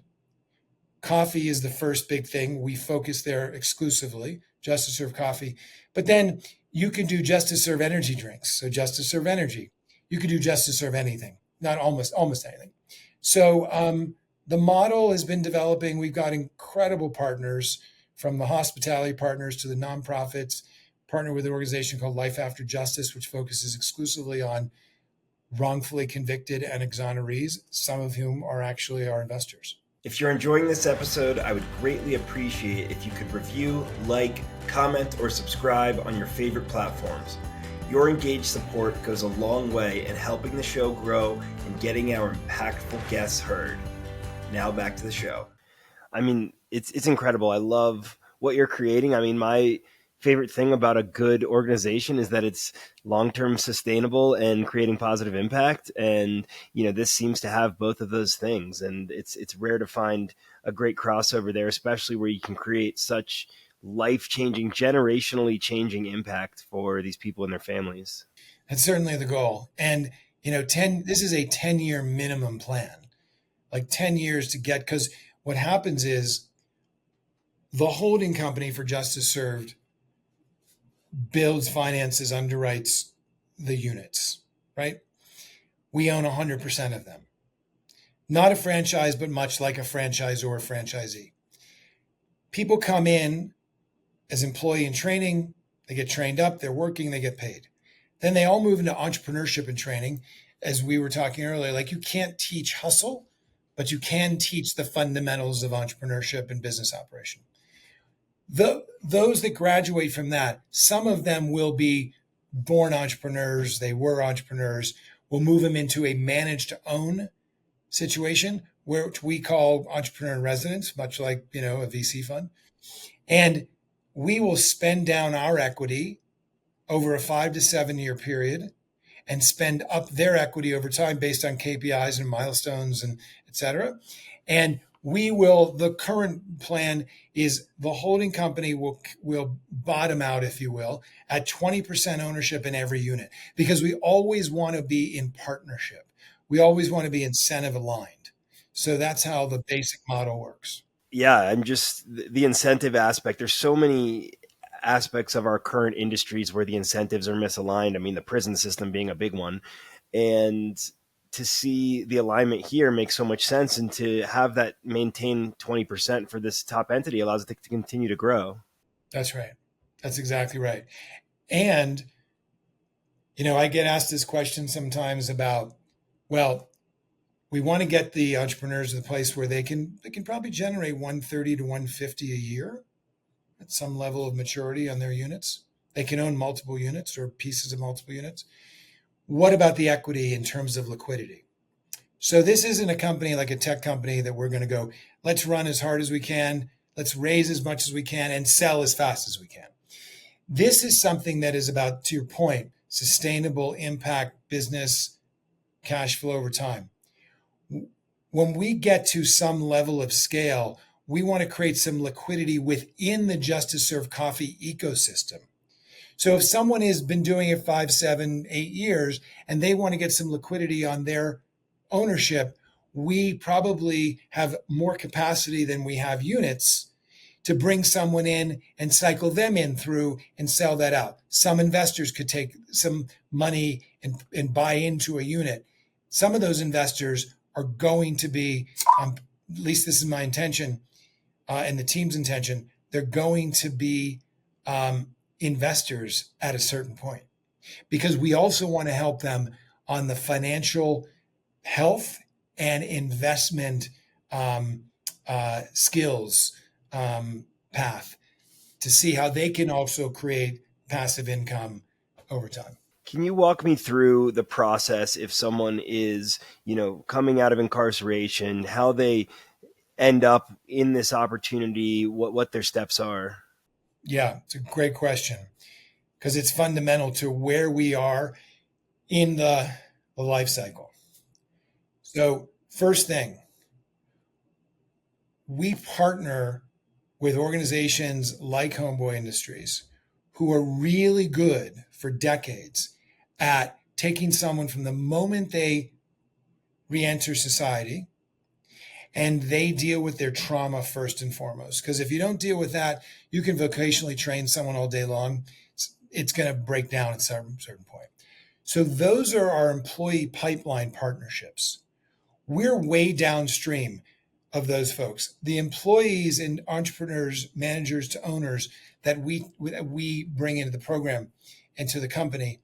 Coffee is the first big thing. We focus there exclusively, Justice Serve Coffee. But then you can do Justice Serve energy drinks. So Justice Serve Energy. You could do Justice Serve anything, not almost anything. So the model has been developing. We've got incredible partners, from the hospitality partners to the nonprofits. Partner with an organization called Life After Justice, which focuses exclusively on wrongfully convicted and exonerees, some of whom are actually our investors. If you're enjoying this episode, I would greatly appreciate if you could review, like, comment, or subscribe on your favorite platforms. Your engaged support goes a long way in helping the show grow and getting our impactful guests heard. Now back to the show. I mean, it's incredible. I love what you're creating. I mean, my favorite thing about a good organization is that it's long-term sustainable and creating positive impact. And, this seems to have both of those things. And it's rare to find a great crossover there, especially where you can create such life-changing, generationally changing impact for these people and their families. That's certainly the goal. And, this is a 10-year minimum plan, like 10 years to get, because what happens is the holding company for Justice Served builds, finances, underwrites the units, right? We own 100% of them. Not a franchise, but much like a franchisor or franchisee. People come in as employee in training, they get trained up, they're working, they get paid. Then they all move into entrepreneurship and training. As we were talking earlier, like you can't teach hustle, but you can teach the fundamentals of entrepreneurship and business operation. Those that graduate from that, some of them will be born entrepreneurs, they were entrepreneurs, we'll move them into a managed to own situation, which we call entrepreneur in residence, much like, a VC fund. And we will spend down our equity over a 5 to 7 year period and spend up their equity over time based on KPIs and milestones and et cetera. And the current plan is the holding company will bottom out, if you will, at 20% ownership in every unit, because we always want to be in partnership. We always want to be incentive aligned. So that's how the basic model works. Yeah, and just the incentive aspect. There's so many aspects of our current industries where the incentives are misaligned. I mean, the prison system being a big one. And to see the alignment here makes so much sense. And to have that maintain 20% for this top entity allows it to continue to grow. That's right. That's exactly right. And, I get asked this question sometimes about, well, we want to get the entrepreneurs to the place where they can probably generate 130 to 150 a year at some level of maturity on their units. They can own multiple units or pieces of multiple units. What about the equity in terms of liquidity? So this isn't a company like a tech company that we're going to go, let's run as hard as we can, let's raise as much as we can and sell as fast as we can. This is something that is about, to your point, sustainable impact business, cash flow over time. When we get to some level of scale, we want to create some liquidity within the Justice Served Coffee ecosystem. So if someone has been doing it 5, 7, 8 years and they want to get some liquidity on their ownership, we probably have more capacity than we have units to bring someone in and cycle them in through and sell that out. Some investors could take some money and buy into a unit. Some of those investors are going to be, at least this is my intention and the team's intention, they're going to be investors at a certain point, because we also want to help them on the financial health and investment skills path to see how they can also create passive income over time. Can you walk me through the process if someone is, coming out of incarceration, how they end up in this opportunity, what their steps are? Yeah, it's a great question because it's fundamental to where we are in the life cycle. So first thing, we partner with organizations like Homeboy Industries who are really good for decades at taking someone from the moment they re-enter society and they deal with their trauma first and foremost. Because if you don't deal with that, you can vocationally train someone all day long. It's going to break down at a certain point. So those are our employee pipeline partnerships. We're way downstream of those folks. The employees and entrepreneurs, managers to owners that we bring into the program and to the company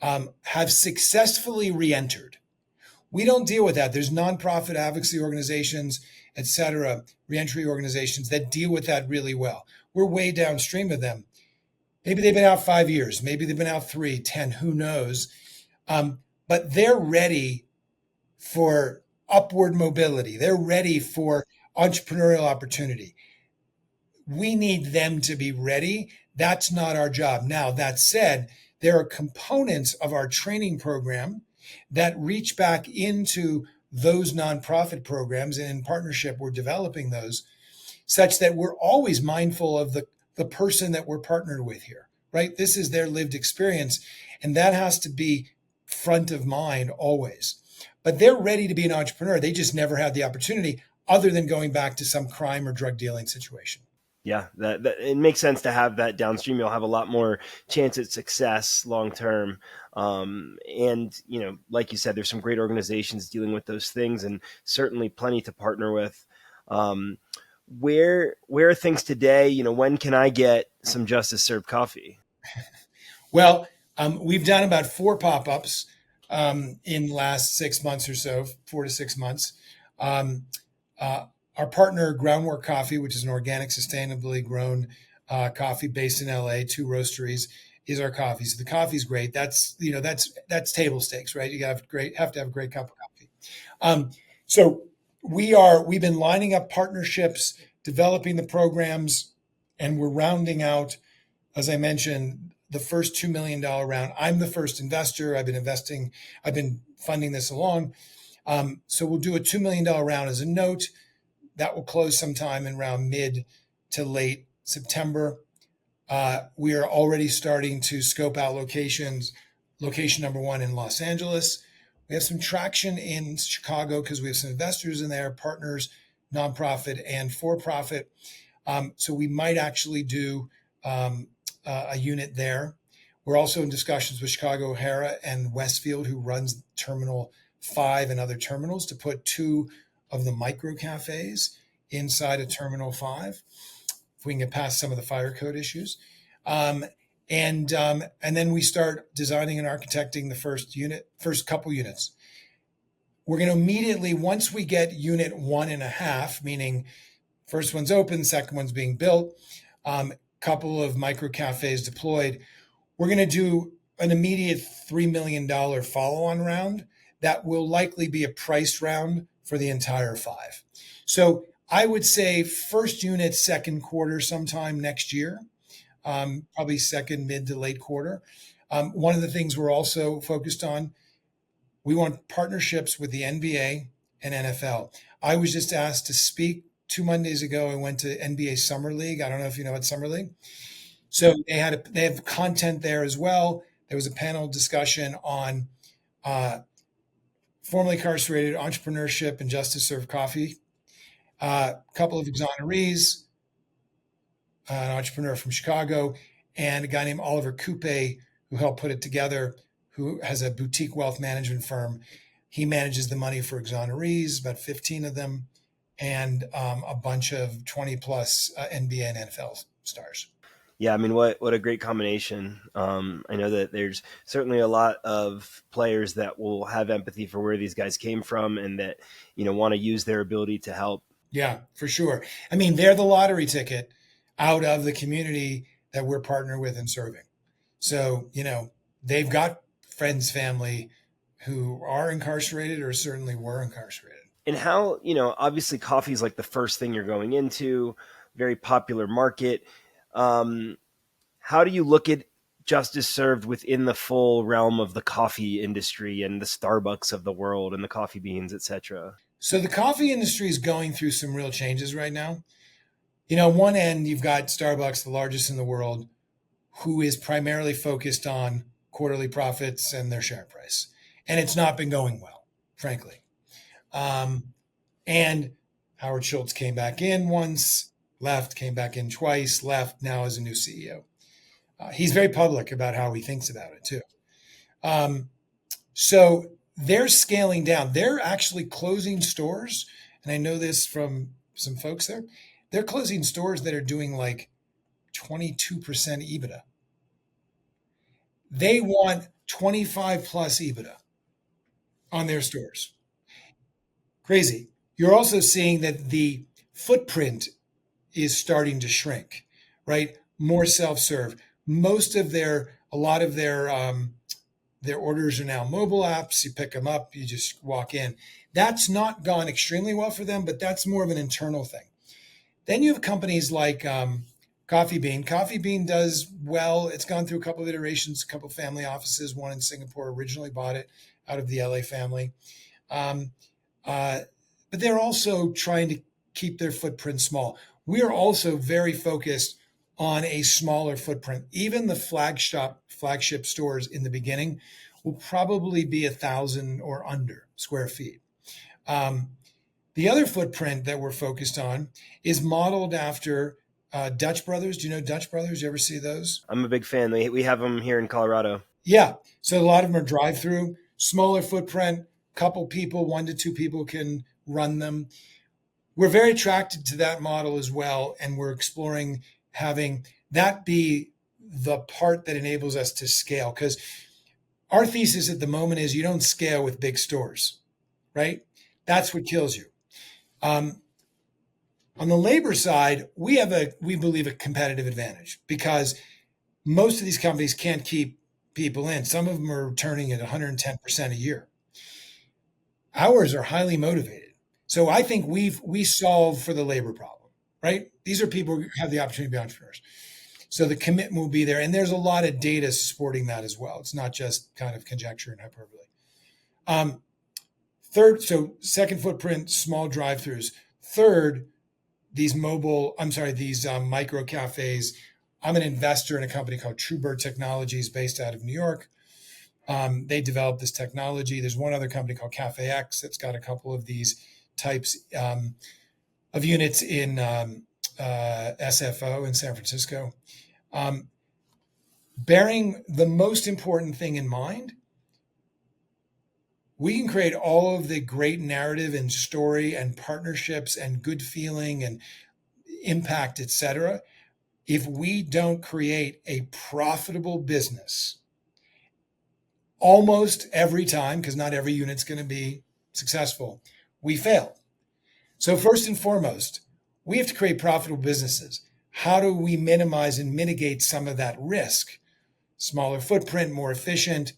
have successfully re-entered. We don't deal with that. There's nonprofit advocacy organizations, et cetera, reentry organizations that deal with that really well. We're way downstream of them. Maybe they've been out 5 years. Maybe they've been out 3, 10, who knows? But they're ready for upward mobility. They're ready for entrepreneurial opportunity. We need them to be ready. That's not our job. Now, that said, there are components of our training program that reach back into those nonprofit programs, and in partnership, we're developing those such that we're always mindful of the the person that we're partnered with here, right? This is their lived experience. And that has to be front of mind always. But they're ready to be an entrepreneur. They just never had the opportunity other than going back to some crime or drug dealing situation. Yeah, that it makes sense to have that downstream. You'll have a lot more chance at success long term. And, like you said, there's some great organizations dealing with those things and certainly plenty to partner with. Where are things today? When can I get some Justice Served coffee? Well, we've done about 4 pop-ups in the last 6 months or so, 4 to 6 months. Um, our partner, Groundwork Coffee, which is an organic, sustainably grown coffee based in LA, 2 roasteries, is our coffee. So the coffee's great. That's table stakes, right? You have to have a great cup of coffee. So we've been lining up partnerships, developing the programs, and we're rounding out, as I mentioned, the first $2 million round. I'm the first investor. I've been funding this along. So we'll do a $2 million round as a note. That will close sometime in around mid to late September. We are already starting to scope out locations. Location number 1 in Los Angeles. We have some traction in Chicago because we have some investors in there, partners, nonprofit and for-profit. So we might actually do a unit there. We're also in discussions with Chicago O'Hara and Westfield, who runs Terminal 5 and other terminals, to put 2 of the micro cafes inside of Terminal 5, if we can get past some of the fire code issues. And then we start designing and architecting the first couple units. We're going to immediately, once we get unit 1.5, meaning first one's open, second one's being built, couple of micro cafes deployed, we're going to do an immediate $3 million follow-on round that will likely be a priced round for the entire 5. So I would say first unit, second quarter, sometime next year, probably second, mid to late quarter. One of the things we're also focused on, we want partnerships with the NBA and NFL. I was just asked to speak 2 Mondays ago. I went to NBA Summer League. I don't know if you know what Summer League. So they have content there as well. There was a panel discussion on formerly incarcerated, entrepreneurship, and justice served coffee. A couple of exonerees, an entrepreneur from Chicago, and a guy named Oliver Coupe, who helped put it together, who has a boutique wealth management firm. He manages the money for exonerees, about 15 of them, and a bunch of 20 plus NBA and NFL stars. Yeah, I mean, what a great combination. I know that there's certainly a lot of players that will have empathy for where these guys came from and that, want to use their ability to help. Yeah, for sure. I mean, they're the lottery ticket out of the community that we're partnered with and serving. So, they've got friends, family who are incarcerated or certainly were incarcerated. And how, obviously coffee is like the first thing you're going into, very popular market. How do you look at justice served within the full realm of the coffee industry and the Starbucks of the world and the coffee beans, et cetera? So the coffee industry is going through some real changes right now. On one end, you've got Starbucks, the largest in the world, who is primarily focused on quarterly profits and their share price. And it's not been going well, frankly. And Howard Schultz came back in once, left, came back in twice, left, now as a new CEO. He's very public about how he thinks about it too. So they're scaling down. They're actually closing stores. And I know this from some folks there. They're closing stores that are doing like 22% EBITDA. They want 25 plus EBITDA on their stores. Crazy. You're also seeing that the footprint is starting to shrink, right? More self-serve. A lot of their orders are now mobile apps. You pick them up, you just walk in. That's not gone extremely well for them, but that's more of an internal thing. Then you have companies like Coffee Bean. Coffee Bean does well. It's gone through a couple of iterations, a couple of family offices. One in Singapore originally bought it out of the LA family. But they're also trying to keep their footprint small. We are also very focused on a smaller footprint. Even the flagship stores in the beginning will probably be 1,000 or under square feet. The other footprint that we're focused on is modeled after Dutch Brothers. Do you know Dutch Brothers? You ever see those? I'm a big fan. We have them here in Colorado. Yeah. So a lot of them are drive-through, smaller footprint, couple people, 1 to 2 people can run them. We're very attracted to that model as well, and we're exploring having that be the part that enables us to scale. Because our thesis at the moment is you don't scale with big stores, right? That's what kills you. On the labor side, we believe a competitive advantage because most of these companies can't keep people in. Some of them are turning at 110% a year. Ours are highly motivated. So I think we solve for the labor problem, right? These are people who have the opportunity to be entrepreneurs. So the commitment will be there. And there's a lot of data supporting that as well. It's not just kind of conjecture and hyperbole. Second footprint, small drive-throughs. Third, these micro cafes. I'm an investor in a company called Truebird Technologies based out of New York. They developed this technology. There's one other company called Cafe X that's got a couple of these types of units in SFO in San Francisco. Bearing the most important thing in mind, we can create all of the great narrative and story and partnerships and good feeling and impact, et cetera, if we don't create a profitable business almost every time, because not every unit's going to be successful, we fail. So first and foremost, we have to create profitable businesses. How do we minimize and mitigate some of that risk? Smaller footprint, more efficient,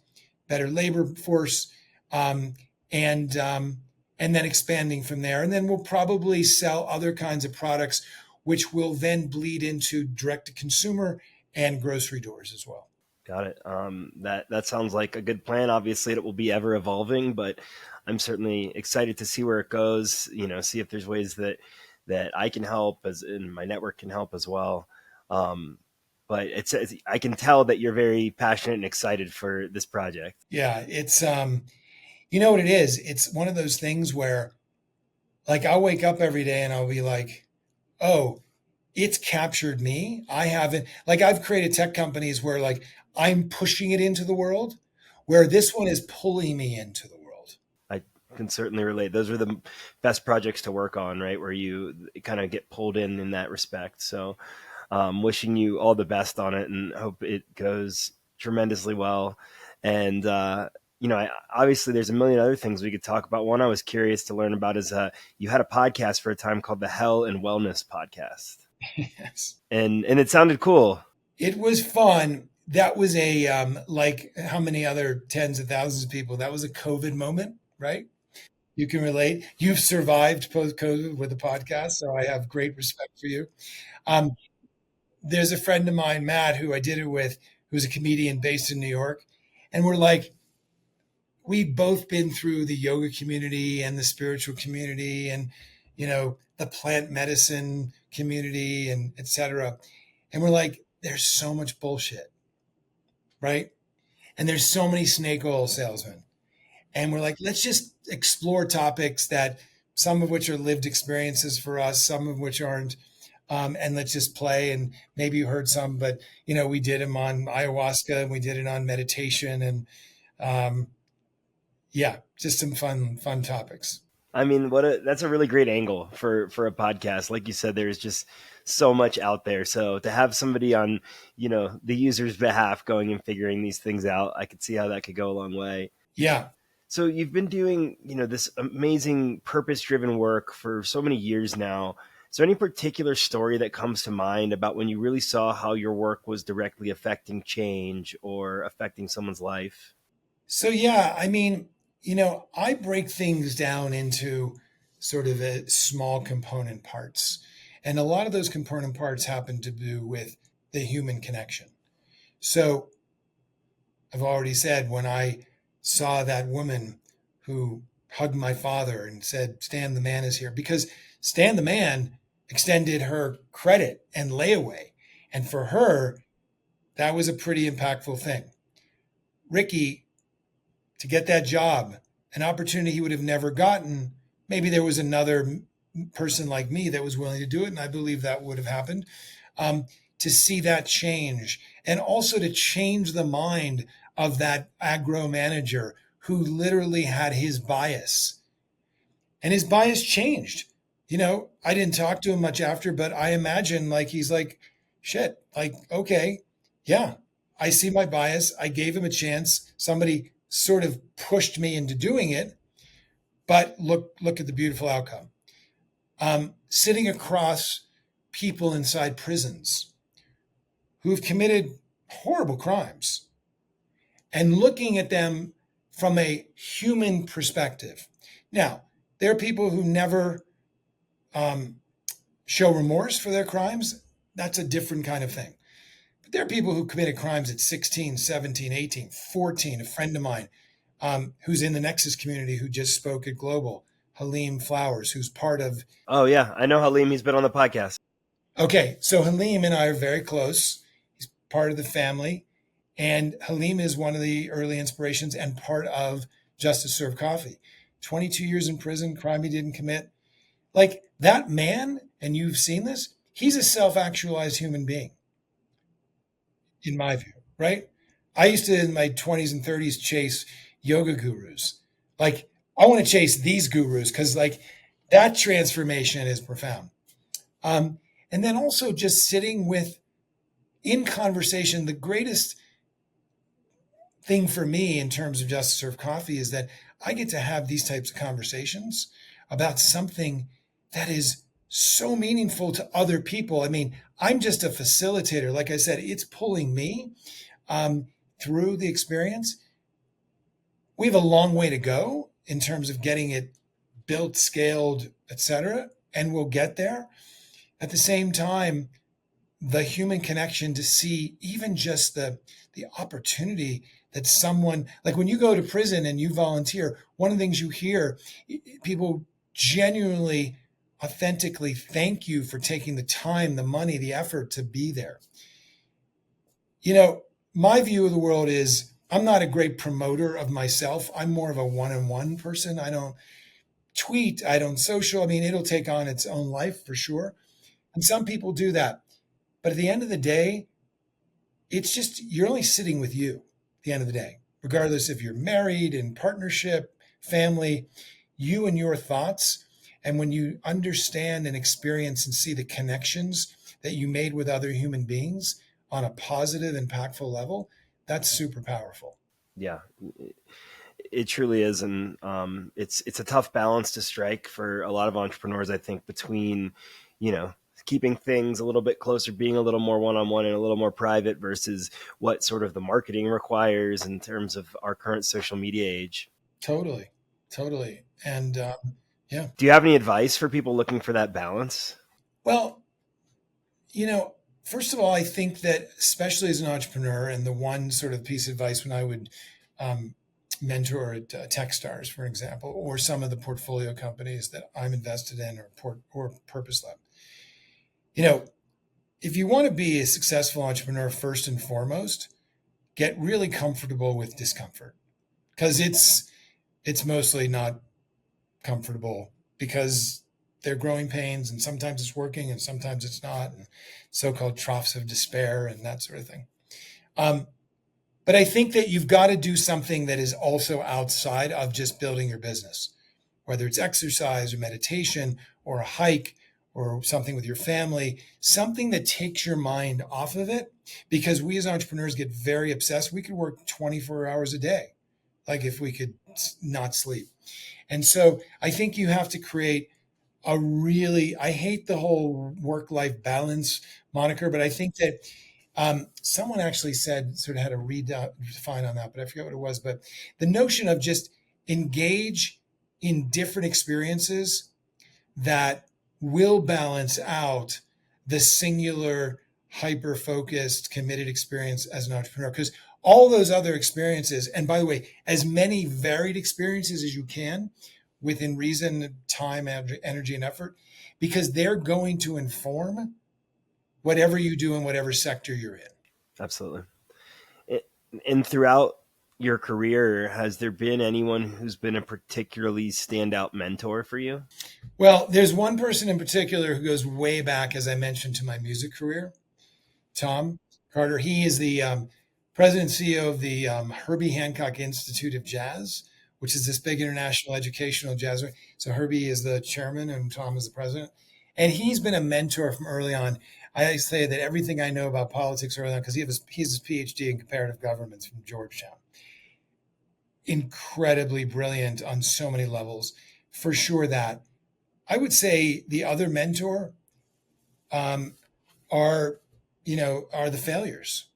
better labor force, and then expanding from there. And then we'll probably sell other kinds of products, which will then bleed into direct to consumer and grocery doors as well. Got it. That sounds like a good plan. Obviously, it will be ever evolving, but I'm certainly excited to see where it goes. See if there's ways that I can help, and my network can help as well. But I can tell that you're very passionate and excited for this project. Yeah, it's you know what it is. It's one of those things where, like, I'll wake up every day and I'll be like, oh, it's captured me. I've created tech companies where like I'm pushing it into the world, where this one is pulling me into the world. I can certainly relate. Those are the best projects to work on, right? Where you kind of get pulled in that respect. So wishing you all the best on it and hope it goes tremendously well. And, obviously there's a million other things we could talk about. One I was curious to learn about is you had a podcast for a time called the Hell and Wellness Podcast. Yes. And it sounded cool. It was fun. That was like how many other tens of thousands of people, that was a COVID moment, right? You can relate. You've survived post-COVID with the podcast, so I have great respect for you. There's a friend of mine, Matt, who I did it with, who's a comedian based in New York. And we've both been through the yoga community and the spiritual community and, the plant medicine community and et cetera. And we're like, there's so much bullshit, right? And there's so many snake oil salesmen. And we're like, let's just explore topics that some of which are lived experiences for us, some of which aren't. And let's just play. And maybe you heard some, but we did them on ayahuasca and we did it on meditation and just some fun topics. I mean, that's a really great angle for a podcast. Like you said, there's just so much out there. So to have somebody on, the user's behalf going and figuring these things out, I could see how that could go a long way. Yeah. So you've been doing, this amazing purpose-driven work for so many years now. Is there any particular story that comes to mind about when you really saw how your work was directly affecting change or affecting someone's life? So, yeah, I mean, I break things down into sort of small component parts. And a lot of those component parts happen to do with the human connection. So I've already said, when I saw that woman who hugged my father and said, Stan the man is here, because Stan the man extended her credit and layaway. And for her, that was a pretty impactful thing. Ricky, to get that job, an opportunity he would have never gotten, maybe there was another person like me that was willing to do it. And I believe that would have happened. Um, to see that change and also to change the mind of that agro manager who literally had his bias, and his bias changed. I didn't talk to him much after, but I imagine like he's like, shit, like, okay, yeah, I see my bias. I gave him a chance. Somebody sort of pushed me into doing it, but look at the beautiful outcome. Sitting across people inside prisons who've committed horrible crimes and looking at them from a human perspective. Now, there are people who never um, show remorse for their crimes. That's a different kind of thing. But there are people who committed crimes at 16, 17, 18, 14. A friend of mine who's in the Nexus community who just spoke at Global, Halim Flowers, who's part of. Oh, yeah. I know Halim. He's been on the podcast. Okay, so Halim and I are very close. He's part of the family. And Halim is one of the early inspirations and part of Justice Serve Coffee. 22 years in prison, crime he didn't commit. Like that man, and you've seen this, he's a self-actualized human being, in my view, right? I used to, in my 20s and 30s, chase yoga gurus. Like, I want to chase these gurus because, like, that transformation is profound. And then also just sitting with, in conversation, the greatest thing for me in terms of Justice Serve Coffee is that I get to have these types of conversations about something that is so meaningful to other people. I mean, I'm just a facilitator. Like I said, it's pulling me through the experience. We have a long way to go in terms of getting it built, scaled, etc., and we'll get there. At the same time, the human connection to see even just the opportunity that someone, like when you go to prison and you volunteer, one of the things you hear, people genuinely, authentically thank you for taking the time, the money, the effort to be there. My view of the world is I'm not a great promoter of myself. I'm more of a one-on-one person. I don't tweet, I don't social. I mean, it'll take on its own life for sure. And some people do that. But at the end of the day, it's just, you're only sitting with you at the end of the day, regardless if you're married, in partnership, family, you and your thoughts. And when you understand and experience and see the connections that you made with other human beings on a positive, impactful level, that's super powerful. Yeah, it truly is. And it's a tough balance to strike for a lot of entrepreneurs, I think, between, keeping things a little bit closer, being a little more one-on-one and a little more private versus what sort of the marketing requires in terms of our current social media age. Totally. And yeah. Do you have any advice for people looking for that balance? Well, first of all, I think that especially as an entrepreneur, and the one sort of piece of advice when I would mentor at Techstars, for example, or some of the portfolio companies that I'm invested in, or Purpose Lab, if you want to be a successful entrepreneur, first and foremost, get really comfortable with discomfort, because it's mostly not comfortable because they're growing pains, and sometimes it's working and sometimes it's not, and so-called troughs of despair and that sort of thing. But I think that you've got to do something that is also outside of just building your business, whether it's exercise or meditation or a hike or something with your family, something that takes your mind off of it, because we as entrepreneurs get very obsessed. We could work 24 hours a day, like if we could not sleep. And so I think you have to create I hate the whole work-life balance moniker, but I think that someone actually said, sort of had a redefine on that, but I forget what it was. But the notion of just engage in different experiences that will balance out the singular, hyper-focused, committed experience as an entrepreneur. Because all those other experiences, and by the way, as many varied experiences as you can within reason, time, energy, and effort, because they're going to inform whatever you do in whatever sector you're in. Absolutely. And throughout your career, has there been anyone who's been a particularly standout mentor for you? Well, there's one person in particular who goes way back, as I mentioned, to my music career, Tom Carter. He is the president and CEO of the Herbie Hancock Institute of Jazz, which is this big international educational jazz. So Herbie is the chairman and Tom is the president. And he's been a mentor from early on. I say that everything I know about politics early on, because he's his PhD in comparative governments from Georgetown. Incredibly brilliant on so many levels. For sure that. I would say the other mentor um, are, are the failures.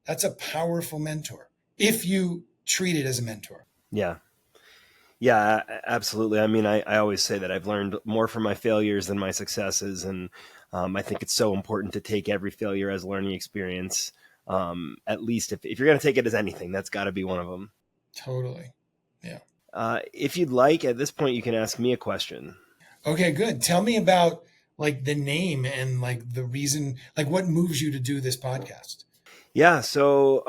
That's a powerful mentor if you treat it as a mentor. Yeah. Yeah, absolutely. I mean, I always say that I've learned more from my failures than my successes. And I think it's so important to take every failure as a learning experience. At least if you're going to take it as anything, that's got to be one of them. Totally. Yeah. If you'd like, at this point, you can ask me a question. Okay, good. Tell me about like the name and like the reason, like what moves you to do this podcast? Yeah. So,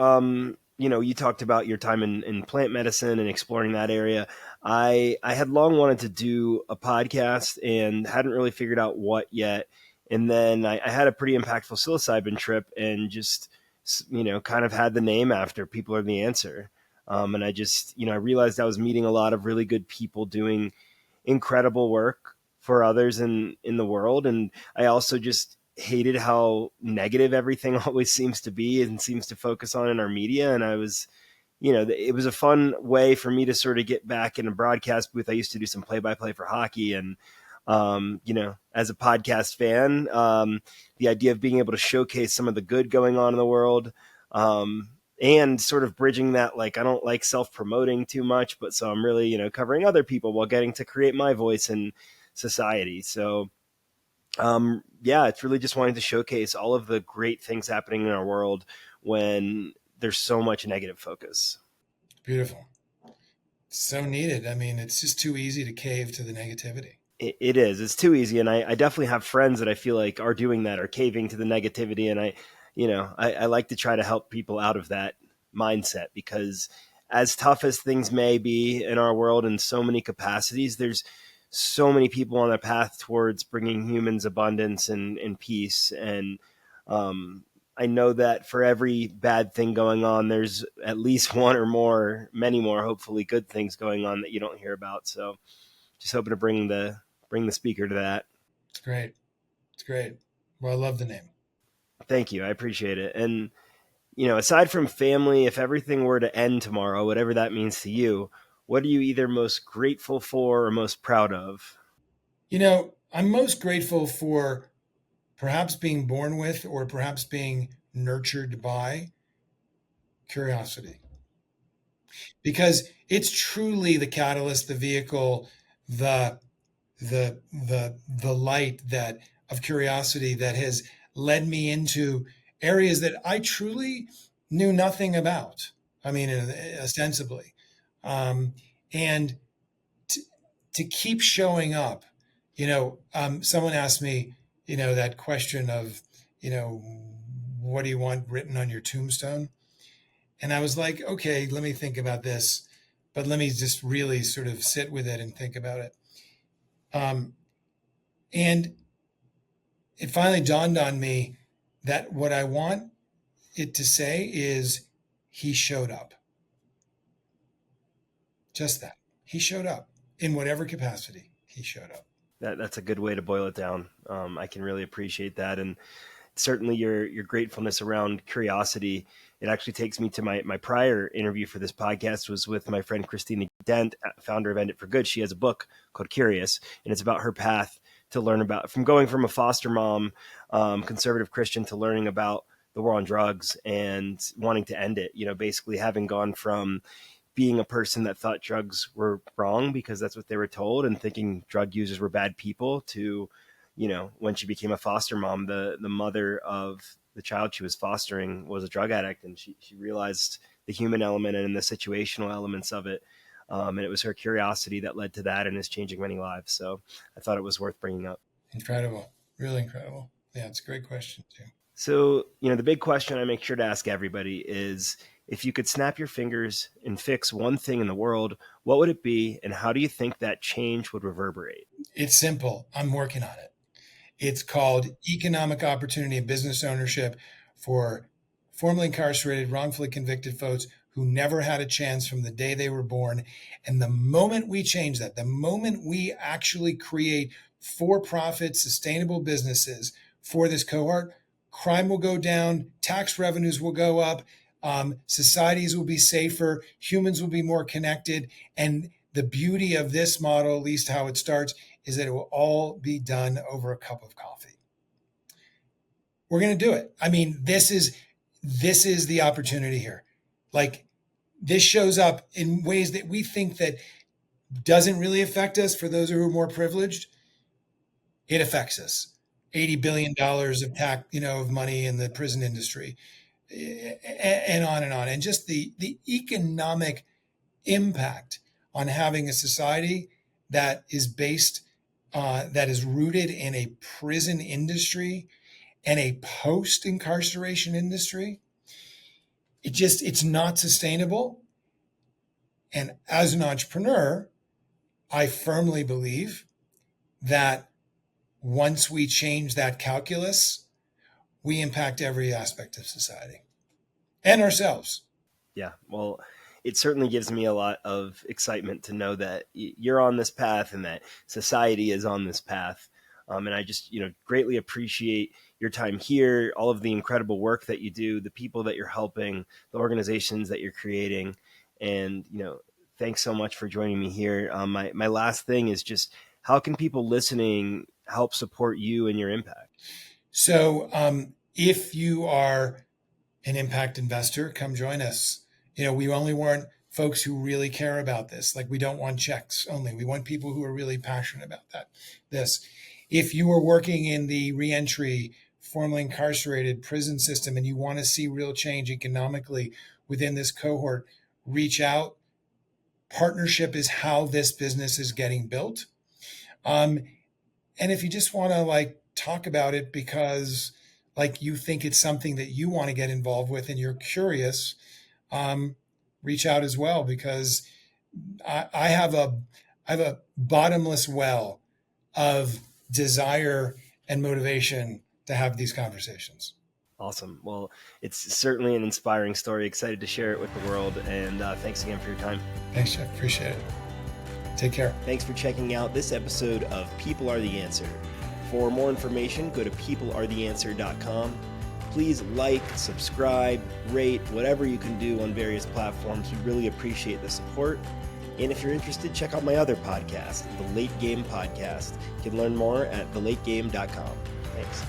you talked about your time in plant medicine and exploring that area. I had long wanted to do a podcast and hadn't really figured out what yet. And then I had a pretty impactful psilocybin trip and just, kind of had the name after People Are the Answer. And I just, I realized I was meeting a lot of really good people doing incredible work for others in the world. And I also just hated how negative everything always seems to be and seems to focus on in our media. And I was, it was a fun way for me to sort of get back in a broadcast booth. I used to do some play-by-play for hockey, and as a podcast fan, the idea of being able to showcase some of the good going on in the world, and sort of bridging that, like, I don't like self-promoting too much, but so I'm really, covering other people while getting to create my voice in society. So, yeah, it's really just wanting to showcase all of the great things happening in our world when there's so much negative focus. Beautiful. So needed. I mean, it's just too easy to cave to the negativity. It is. It's too easy. And I definitely have friends that I feel like are doing that, are caving to the negativity. And I like to try to help people out of that mindset, because as tough as things may be in our world in so many capacities, there's so many people on the path towards bringing humans abundance and peace. And I know that for every bad thing going on, there's at least one or more, many more, hopefully good things going on that you don't hear about. So just hoping to bring the speaker to that. It's great. It's great. Well, I love the name. Thank you. I appreciate it. And, aside from family, if everything were to end tomorrow, whatever that means to you, what are you either most grateful for or most proud of? I'm most grateful for perhaps being born with or perhaps being nurtured by curiosity, because it's truly the catalyst, the vehicle, the the light that of curiosity that has led me into areas that I truly knew nothing about. I mean, ostensibly, um, and to, to keep showing up. Someone asked me, that question of, what do you want written on your tombstone? And I was like, okay, let me think about this, but let me just really sort of sit with it and think about it. Um, and it finally dawned on me that what I want it to say is, he showed up. Just that. He showed up in whatever capacity he showed up. That's a good way to boil it down. I can really appreciate that. And certainly your gratefulness around curiosity. It actually takes me to my prior interview for this podcast was with my friend Christina Dent, founder of End It for Good. She has a book called Curious, and it's about her path to learn about, from going from a foster mom, conservative Christian, to learning about the war on drugs and wanting to end it. Basically having gone from being a person that thought drugs were wrong because that's what they were told and thinking drug users were bad people, to when she became a foster mom, the mother of the child she was fostering was a drug addict, and she realized the human element and the situational elements of it. And it was her curiosity that led to that and is changing many lives. So I thought it was worth bringing up. Incredible. Really incredible. Yeah, it's a great question too. So, the big question I make sure to ask everybody is, if you could snap your fingers and fix one thing in the world, what would it be? And how do you think that change would reverberate? It's simple. I'm working on it. It's called economic opportunity and business ownership for formerly incarcerated, wrongfully convicted folks who never had a chance from the day they were born. And the moment we change that, the moment we actually create for-profit, sustainable businesses for this cohort, crime will go down, tax revenues will go up, societies will be safer, humans will be more connected. And the beauty of this model, at least how it starts, is that it will all be done over a cup of coffee. We're going to do it. I mean, this is the opportunity here. Like, this shows up in ways that we think that doesn't really affect us. For those who are more privileged, it affects us. $80 billion of tax, of money in the prison industry, and on and on. And just the economic impact on having a society that is based, that is rooted in a prison industry and a post-incarceration industry. It's not sustainable. And as an entrepreneur, I firmly believe that once we change that calculus, we impact every aspect of society and ourselves. Yeah, well, it certainly gives me a lot of excitement to know that you're on this path and that society is on this path. And I just, greatly appreciate your time here, all of the incredible work that you do, the people that you're helping, the organizations that you're creating. And, thanks so much for joining me here. My last thing is just, how can people listening help support you and your impact? So if you are an impact investor, come join us. We only want folks who really care about this. Like, we don't want checks only. We want people who are really passionate about this. If you are working in the reentry, formerly incarcerated prison system, and you want to see real change economically within this cohort, reach out. Partnership is how this business is getting built. And if you just want to talk about it because you think it's something that you want to get involved with and you're curious, reach out as well, because I have a bottomless well of desire and motivation to have these conversations. Awesome. Well, it's certainly an inspiring story. Excited to share it with the world. And thanks again for your time. Thanks, Jeff. Appreciate it. Take care. Thanks for checking out this episode of People Are the Answer. For more information, go to peoplearetheanswer.com. Please like, subscribe, rate, whatever you can do on various platforms. We really appreciate the support. And if you're interested, check out my other podcast, The Late Game Podcast. You can learn more at thelategame.com. Thanks.